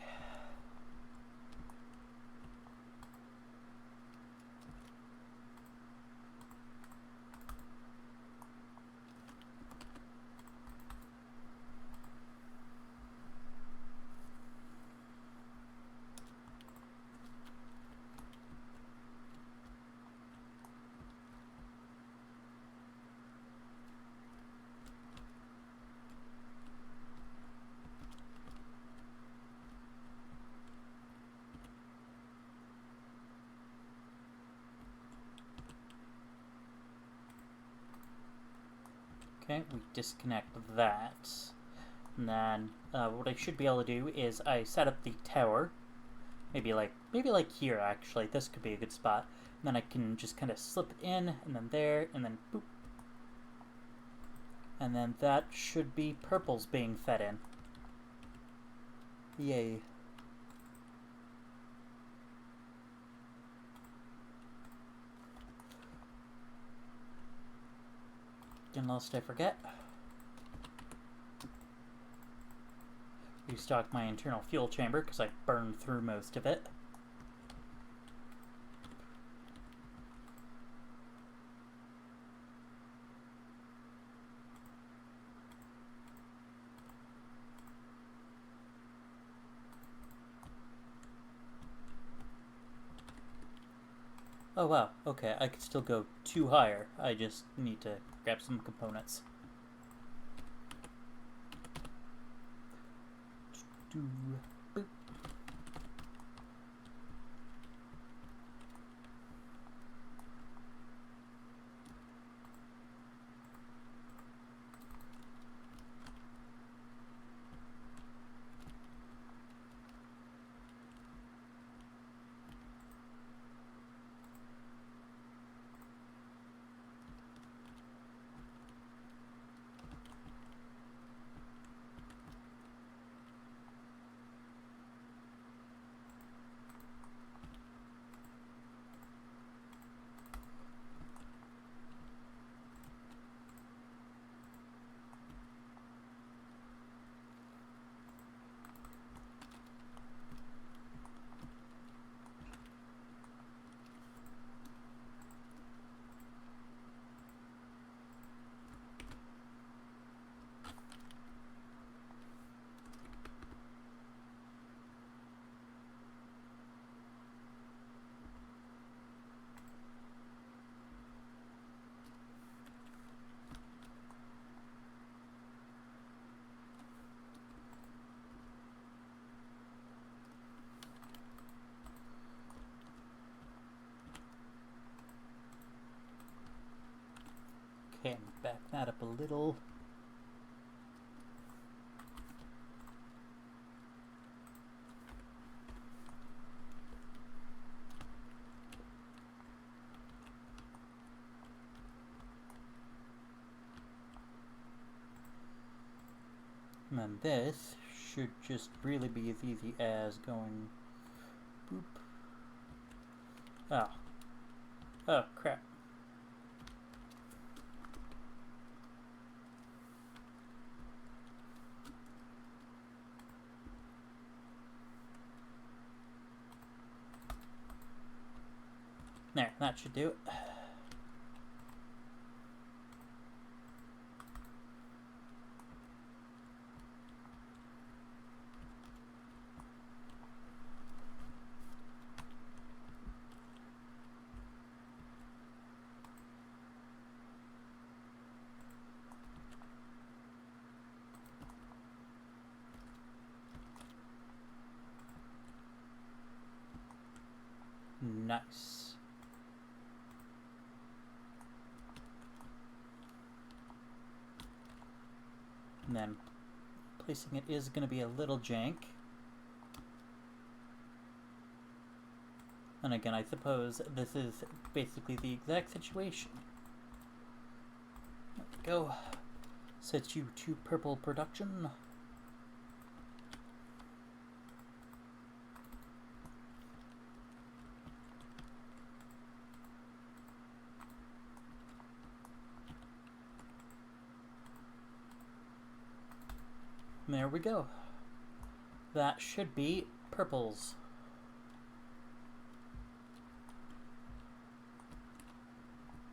Okay, we disconnect that. And then what I should be able to do is I set up the tower. Maybe like here actually. This could be a good spot. And then I can just kind of slip it in, and then there, and then boop. And then that should be purples being fed in. Yay. second lest I forget. Restock my internal fuel chamber because I burned through most of it. Oh wow, okay, I could still go 2 higher. I just need to grab some components. Boop. Okay, back that up a little. And then this should just really be as easy as going boop. Oh. Oh, crap. There, that should do it. Nice. And then placing it is going to be a little jank. And again, I suppose this is basically the exact situation. There we go. Set you to purple production. There we go. That should be purples.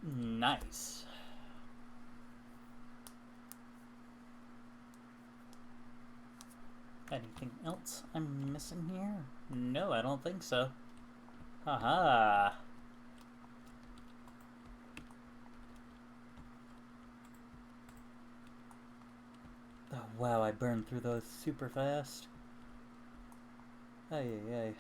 Nice. Anything else I'm missing here? No, I don't think so. Haha. Oh, wow, I burned through those super fast. Ay, ay, ay.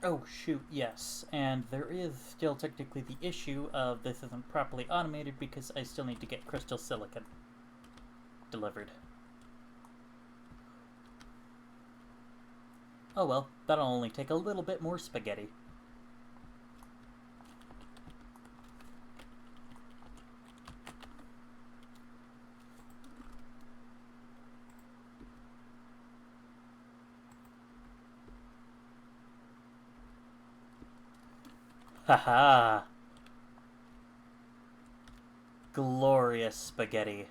Oh, shoot, yes. And there is still technically the issue of this isn't properly automated because I still need to get crystal silicon delivered. Oh well, that'll only take a little bit more spaghetti. Haha! Glorious spaghetti.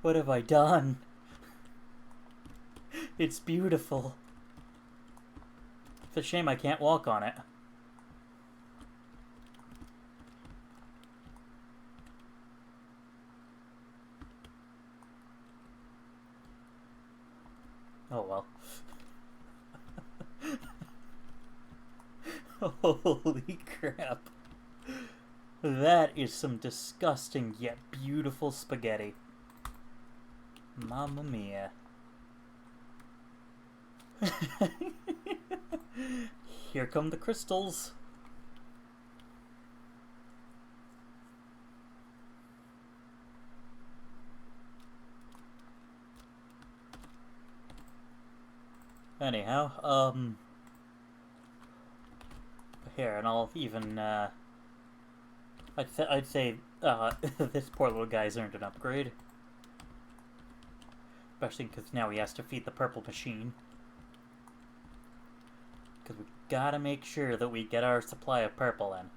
What have I done? It's beautiful. It's a shame I can't walk on it. Oh well. Holy crap. That is some disgusting yet beautiful spaghetti. Mamma mia. Here come the crystals. Anyhow, here, and I'll even, I'd say, this poor little guy's earned an upgrade. Especially because now he has to feed the purple machine. Because we gotta make sure that we get our supply of purple in.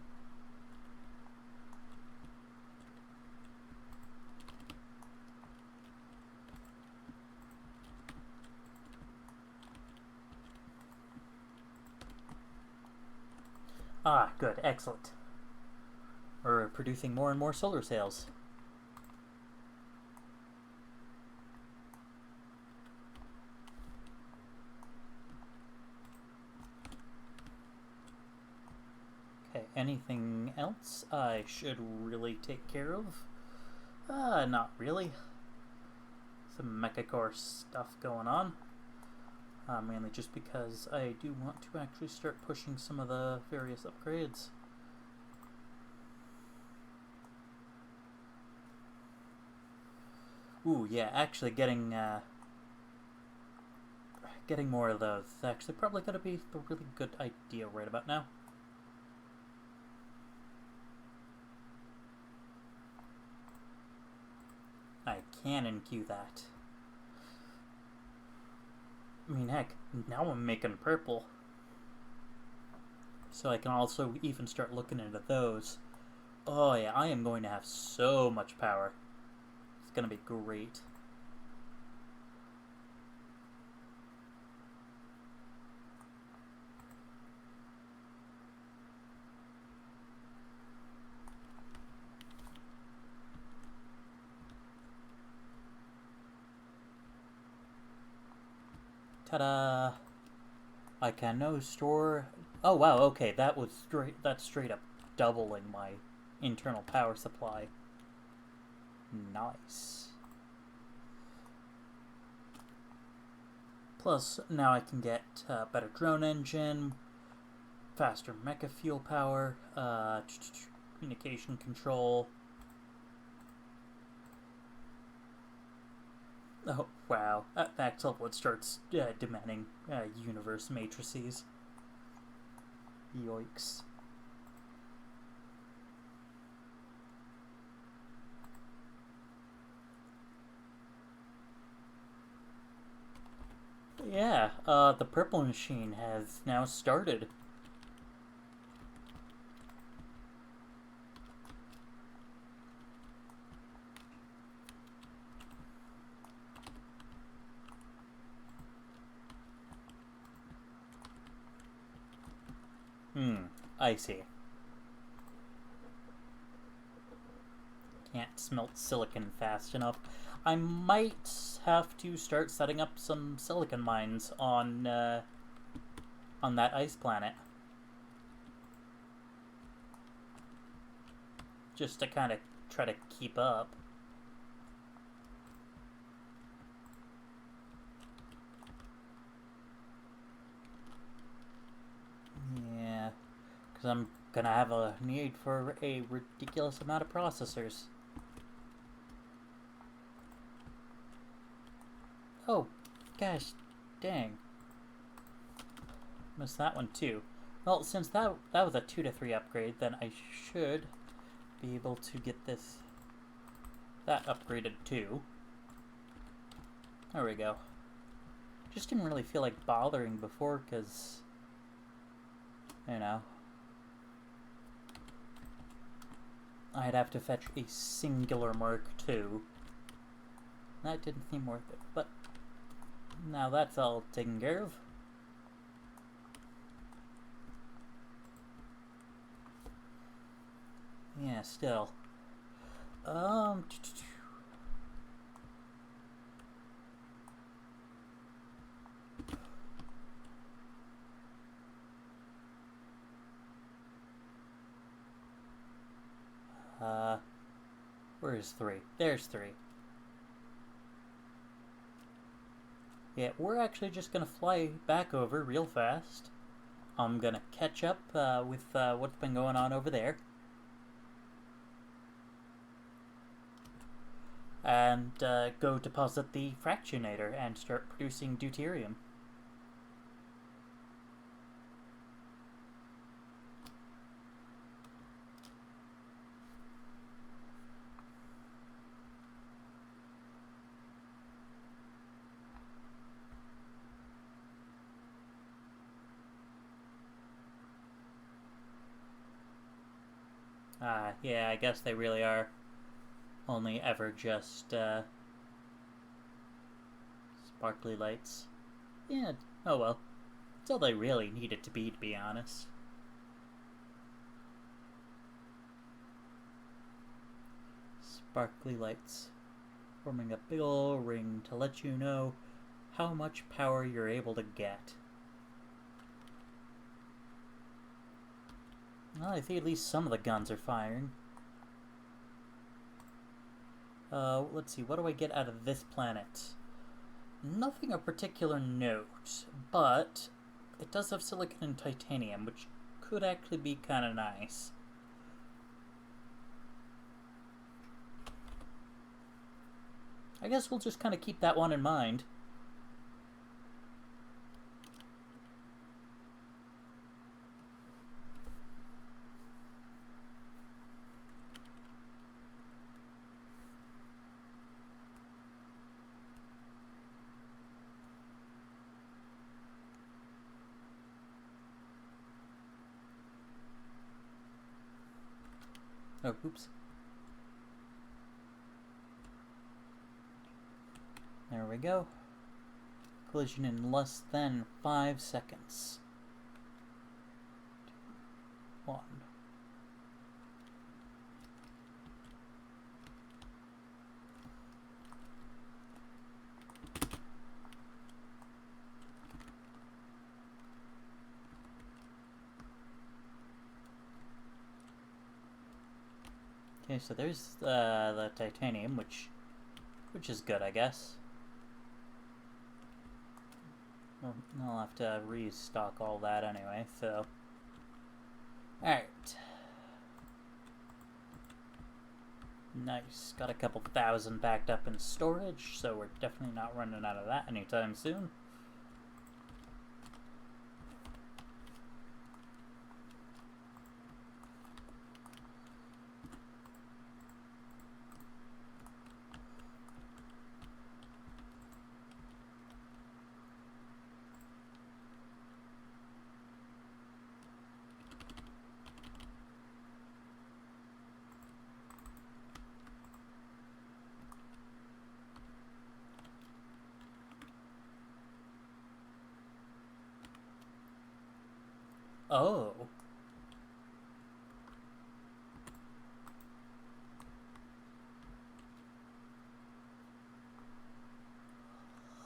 Ah, good, excellent. We're producing more and more solar sails. Okay, anything else I should really take care of? Not really. Some mechacore stuff going on. Mainly just because I do want to actually start pushing some of the various upgrades. Ooh, yeah, actually getting more of those is actually probably going to be a really good idea right about now. I can NQ that. I mean, heck, now I'm making purple. So I can also even start looking into those. Oh yeah, I am going to have so much power. It's going to be great. Ta-da! I can now store... Oh wow, okay, that's straight up doubling my internal power supply. Nice. Plus, now I can get better drone engine, faster mecha fuel power, communication control. Oh, wow. At max level, it starts demanding universe matrices. Yoicks. Yeah, the purple machine has now started. I see. Can't smelt silicon fast enough. I might have to start setting up some silicon mines on that ice planet. just to kind of try to keep up. Yeah, because I'm gonna have a need for a ridiculous amount of processors. Oh, gosh, dang. Missed that one too. Well, since that was a 2 to 3 upgrade, then I should be able to get that upgraded too. There we go. Just didn't really feel like bothering before because, you know, I'd have to fetch a singular Mark II. That didn't seem worth it, but now that's all taken care of. Yeah, still. Where's 3? There's 3. Yeah, we're actually just gonna fly back over real fast. I'm gonna catch up with what's been going on over there. And go deposit the fractionator and start producing deuterium. Yeah, I guess they really are only ever just sparkly lights. Yeah, oh well. It's all they really need it to be honest. Sparkly lights, forming a big ol' ring to let you know how much power you're able to get. Well, I think at least some of the guns are firing. Let's see, what do I get out of this planet? Nothing of particular note, but it does have silicon and titanium, which could actually be kind of nice. I guess we'll just kind of keep that one in mind. Oh, oops. There we go. Collision in less than 5 seconds. 2, 1. Okay, so there's the titanium, which is good, I guess. Well, I'll have to restock all that anyway, so... Alright. Nice. Got a couple thousand backed up in storage, so we're definitely not running out of that anytime soon. Oh.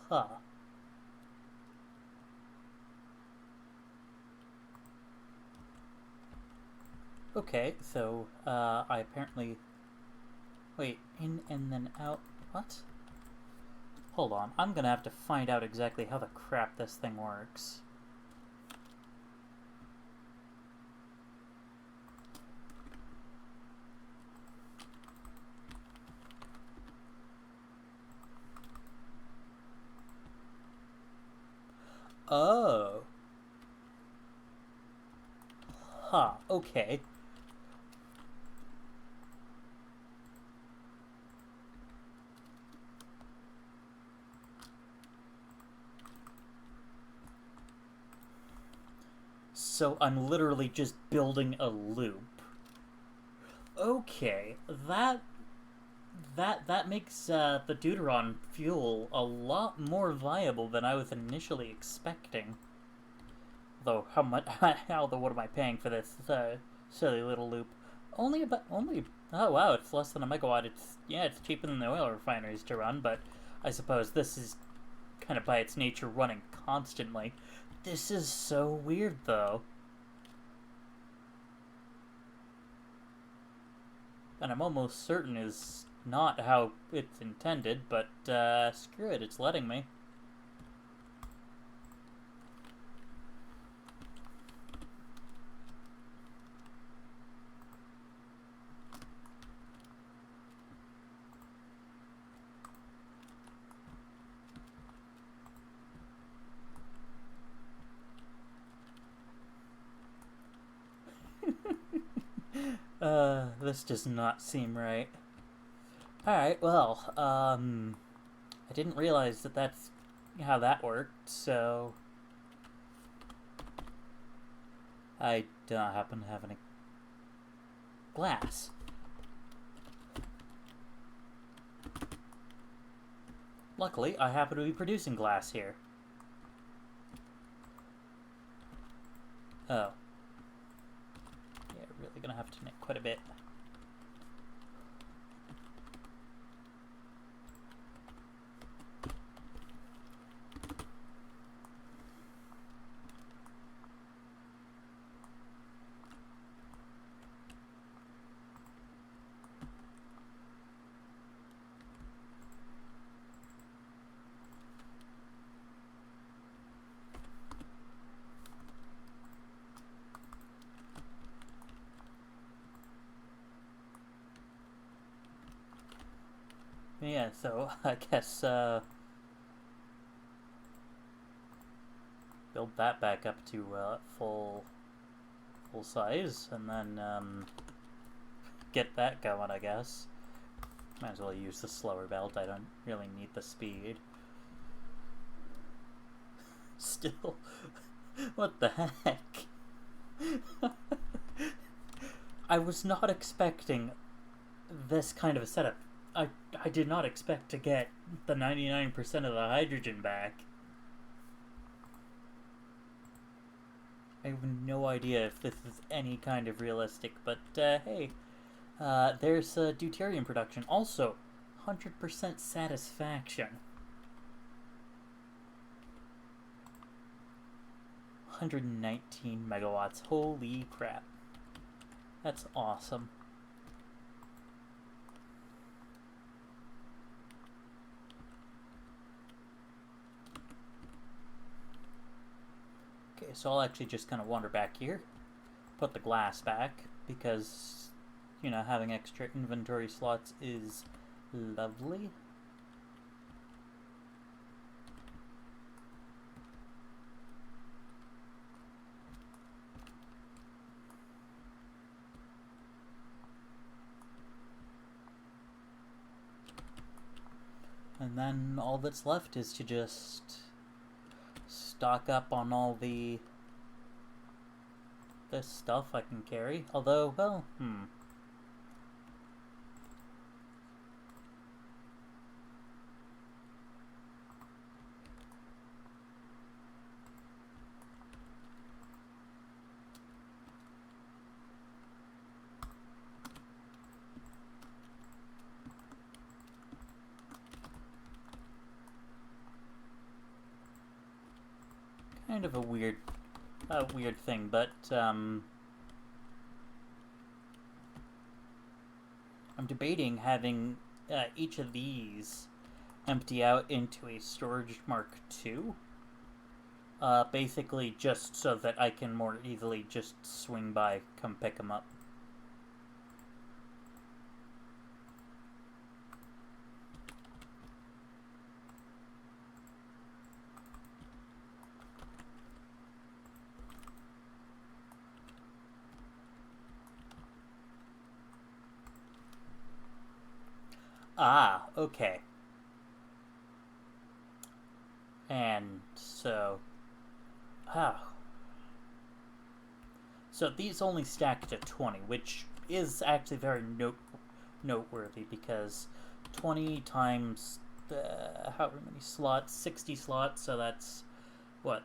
Huh. Okay, so, I apparently... Wait, in and then out... What? Hold on, I'm gonna have to find out exactly how the crap this thing works. Oh. Huh, okay. So I'm literally just building a loop. Okay, that makes the Deuteron fuel a lot more viable than I was initially expecting. Though how much? What am I paying for this silly little loop? Only. Oh wow, it's less than a megawatt. It's cheaper than the oil refineries to run, but I suppose this is kind of by its nature running constantly. This is so weird though. And I'm almost certain is not how it's intended, but screw it, it's letting me. This does not seem right. Alright, well, I didn't realize that that's how that worked, so... I don't happen to have any glass. Luckily, I happen to be producing glass here. Oh. Yeah, really gonna have to knit quite a bit. Yeah, so I guess, build that back up to, full size, and then, get that going, I guess. Might as well use the slower belt, I don't really need the speed. Still, what the heck? I was not expecting this kind of a setup. I did not expect to get the 99% of the hydrogen back. I have no idea if this is any kind of realistic, but hey, there's deuterium production. Also, 100% satisfaction. 119 megawatts. Holy crap. That's awesome. Okay, so I'll actually just kind of wander back here, put the glass back, because, you know, having extra inventory slots is lovely. And then all that's left is to just stock up on all this stuff I can carry. Although, well, kind of a weird thing, but, I'm debating having each of these empty out into a storage Mark II. Basically just so that I can more easily just swing by, come pick them up. Ah, okay. And so... Ah. So these only stack to 20, which is actually very noteworthy, because 20 times however many slots, 60 slots, so that's, what,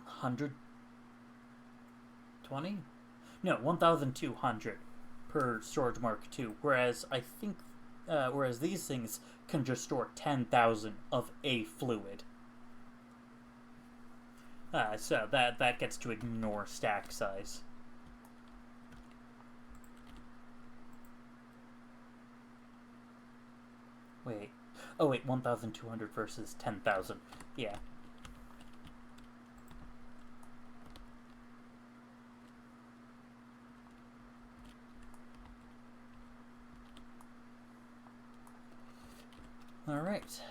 120? No, 1,200 per storage Mark II, whereas I think, whereas these things can just store 10,000 of a fluid. So that gets to ignore stack size. Wait. Oh, wait, 1,200 versus 10,000. Yeah. Alright.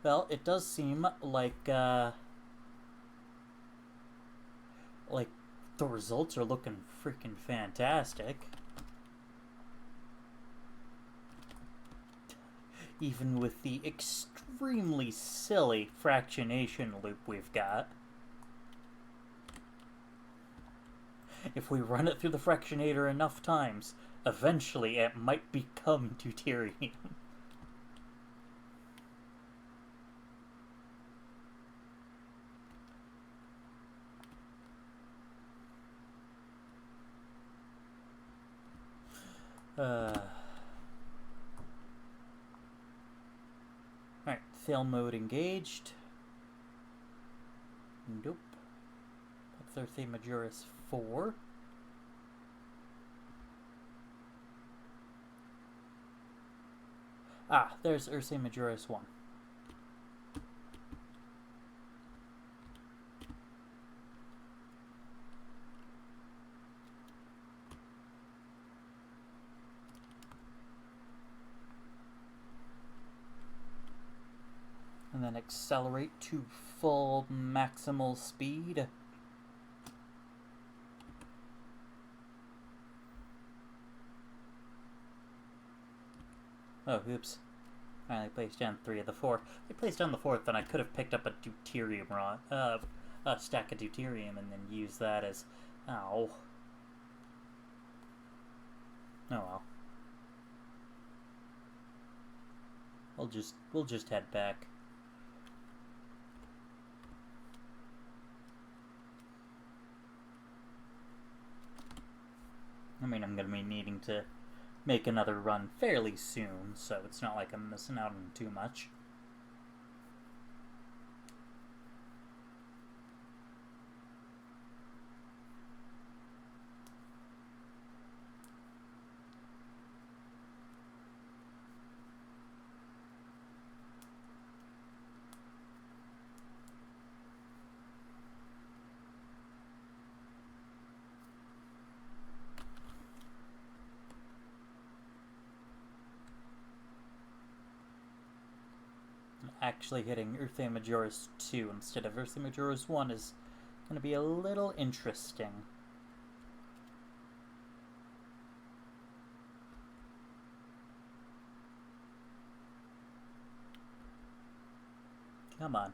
Well, it does seem like the results are looking freaking fantastic. Even with the extremely silly fractionation loop we've got. If we run it through the fractionator enough times, eventually it might become deuterium. Alright, fail mode engaged. Nope. That's Ursa Majoris 4. Ah, there's Ursa Majoris 1. And then accelerate to full maximal speed. Oh, oops. I only placed down 3 of the 4. If I placed down the 4th, then I could have picked up a deuterium rod, a stack of deuterium, and then used that as... Ow. Oh well. We'll just head back. I mean, I'm gonna be needing to make another run fairly soon, so it's not like I'm missing out on too much. Actually hitting Ursa Majoris 2 instead of Ursa Majoris 1 is going to be a little interesting. Come on.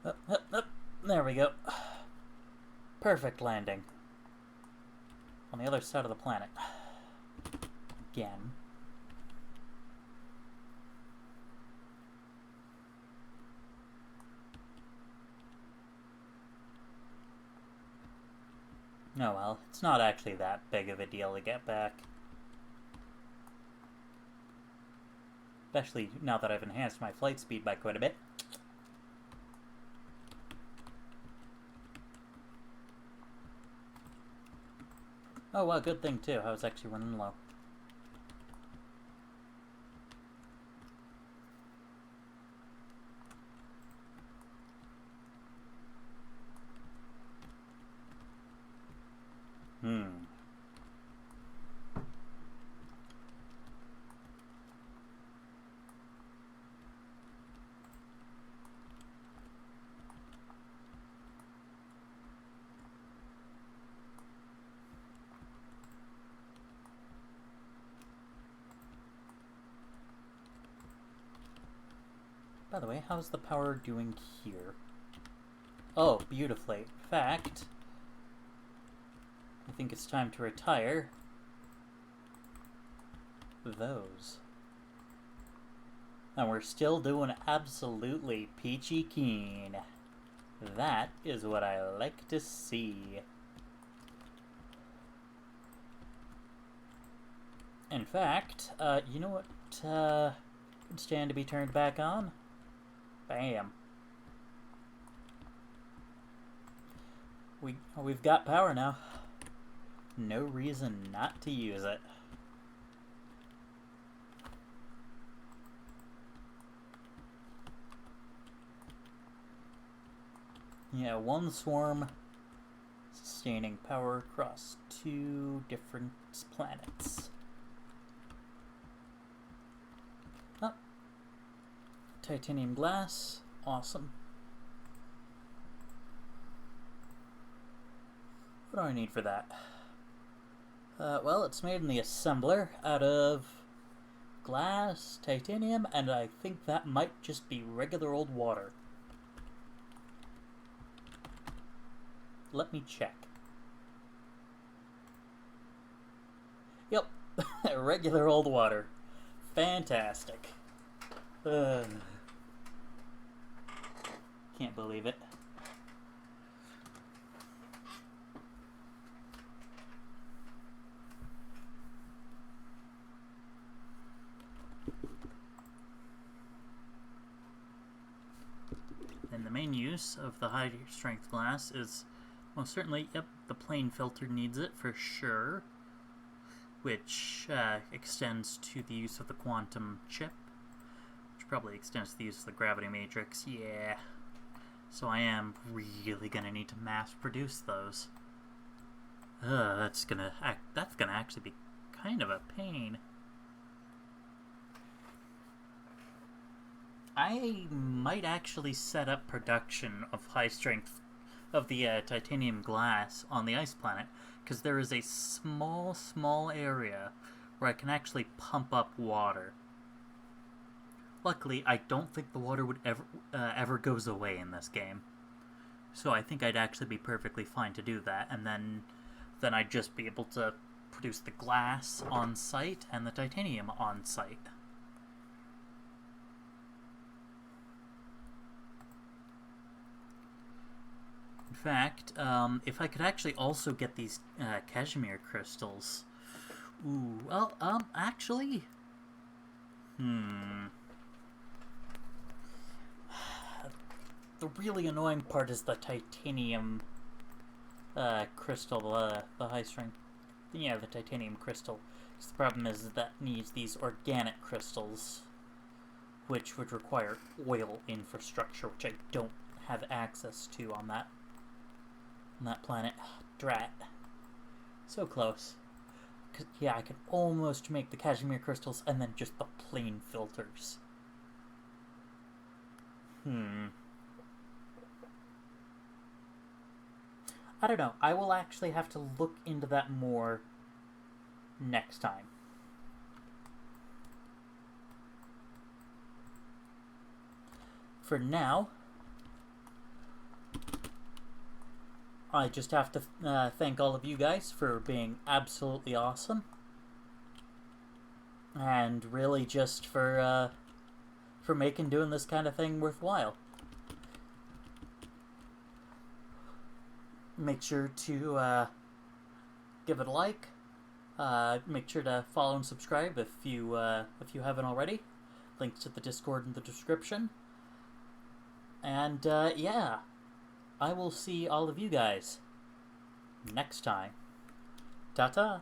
Up, up, up. There we go. Perfect landing. On the other side of the planet. Again. Oh well, it's not actually that big of a deal to get back. Especially now that I've enhanced my flight speed by quite a bit. Oh, well, good thing, too. I was actually running low. By the way, how's the power doing here? Oh, beautifully. In fact, I think it's time to retire those. And we're still doing absolutely peachy keen. That is what I like to see. In fact, you know what could stand to be turned back on? Bam. We've got power now. No reason not to use it. Yeah, one swarm sustaining power across 2 different planets. Oh. Titanium glass. Awesome. What do I need for that? Well, it's made in the assembler out of glass, titanium, and I think that might just be regular old water. Let me check. Yep, regular old water. Fantastic. Can't believe it. And the main use of the high strength glass is most certainly, yep, the plane filter needs it for sure, which extends to the use of the quantum chip, which probably extends to the use of the gravity matrix. Yeah, so I am really gonna need to mass produce those. That's gonna actually be kind of a pain. I might actually set up production of high strength of the titanium glass on the ice planet, because there is a small area where I can actually pump up water. Luckily, I don't think the water would ever goes away in this game, so I think I'd actually be perfectly fine to do that, and then I'd just be able to produce the glass on site and the titanium on site. In fact, if I could actually also get these cashmere crystals. Ooh, well, actually... The really annoying part is the titanium crystal, the high strength... Yeah, the titanium crystal. The problem is that needs these organic crystals, which would require oil infrastructure, which I don't have access to on that planet. Drat. So close. Yeah, I could almost make the cashmere crystals and then just the plain filters. I don't know. I will actually have to look into that more next time. For now, I just have to thank all of you guys for being absolutely awesome, and really just for making doing this kind of thing worthwhile. Make sure to give it a like. Make sure to follow and subscribe if you haven't already. Links to the Discord in the description. And, yeah. I will see all of you guys next time. Ta-ta!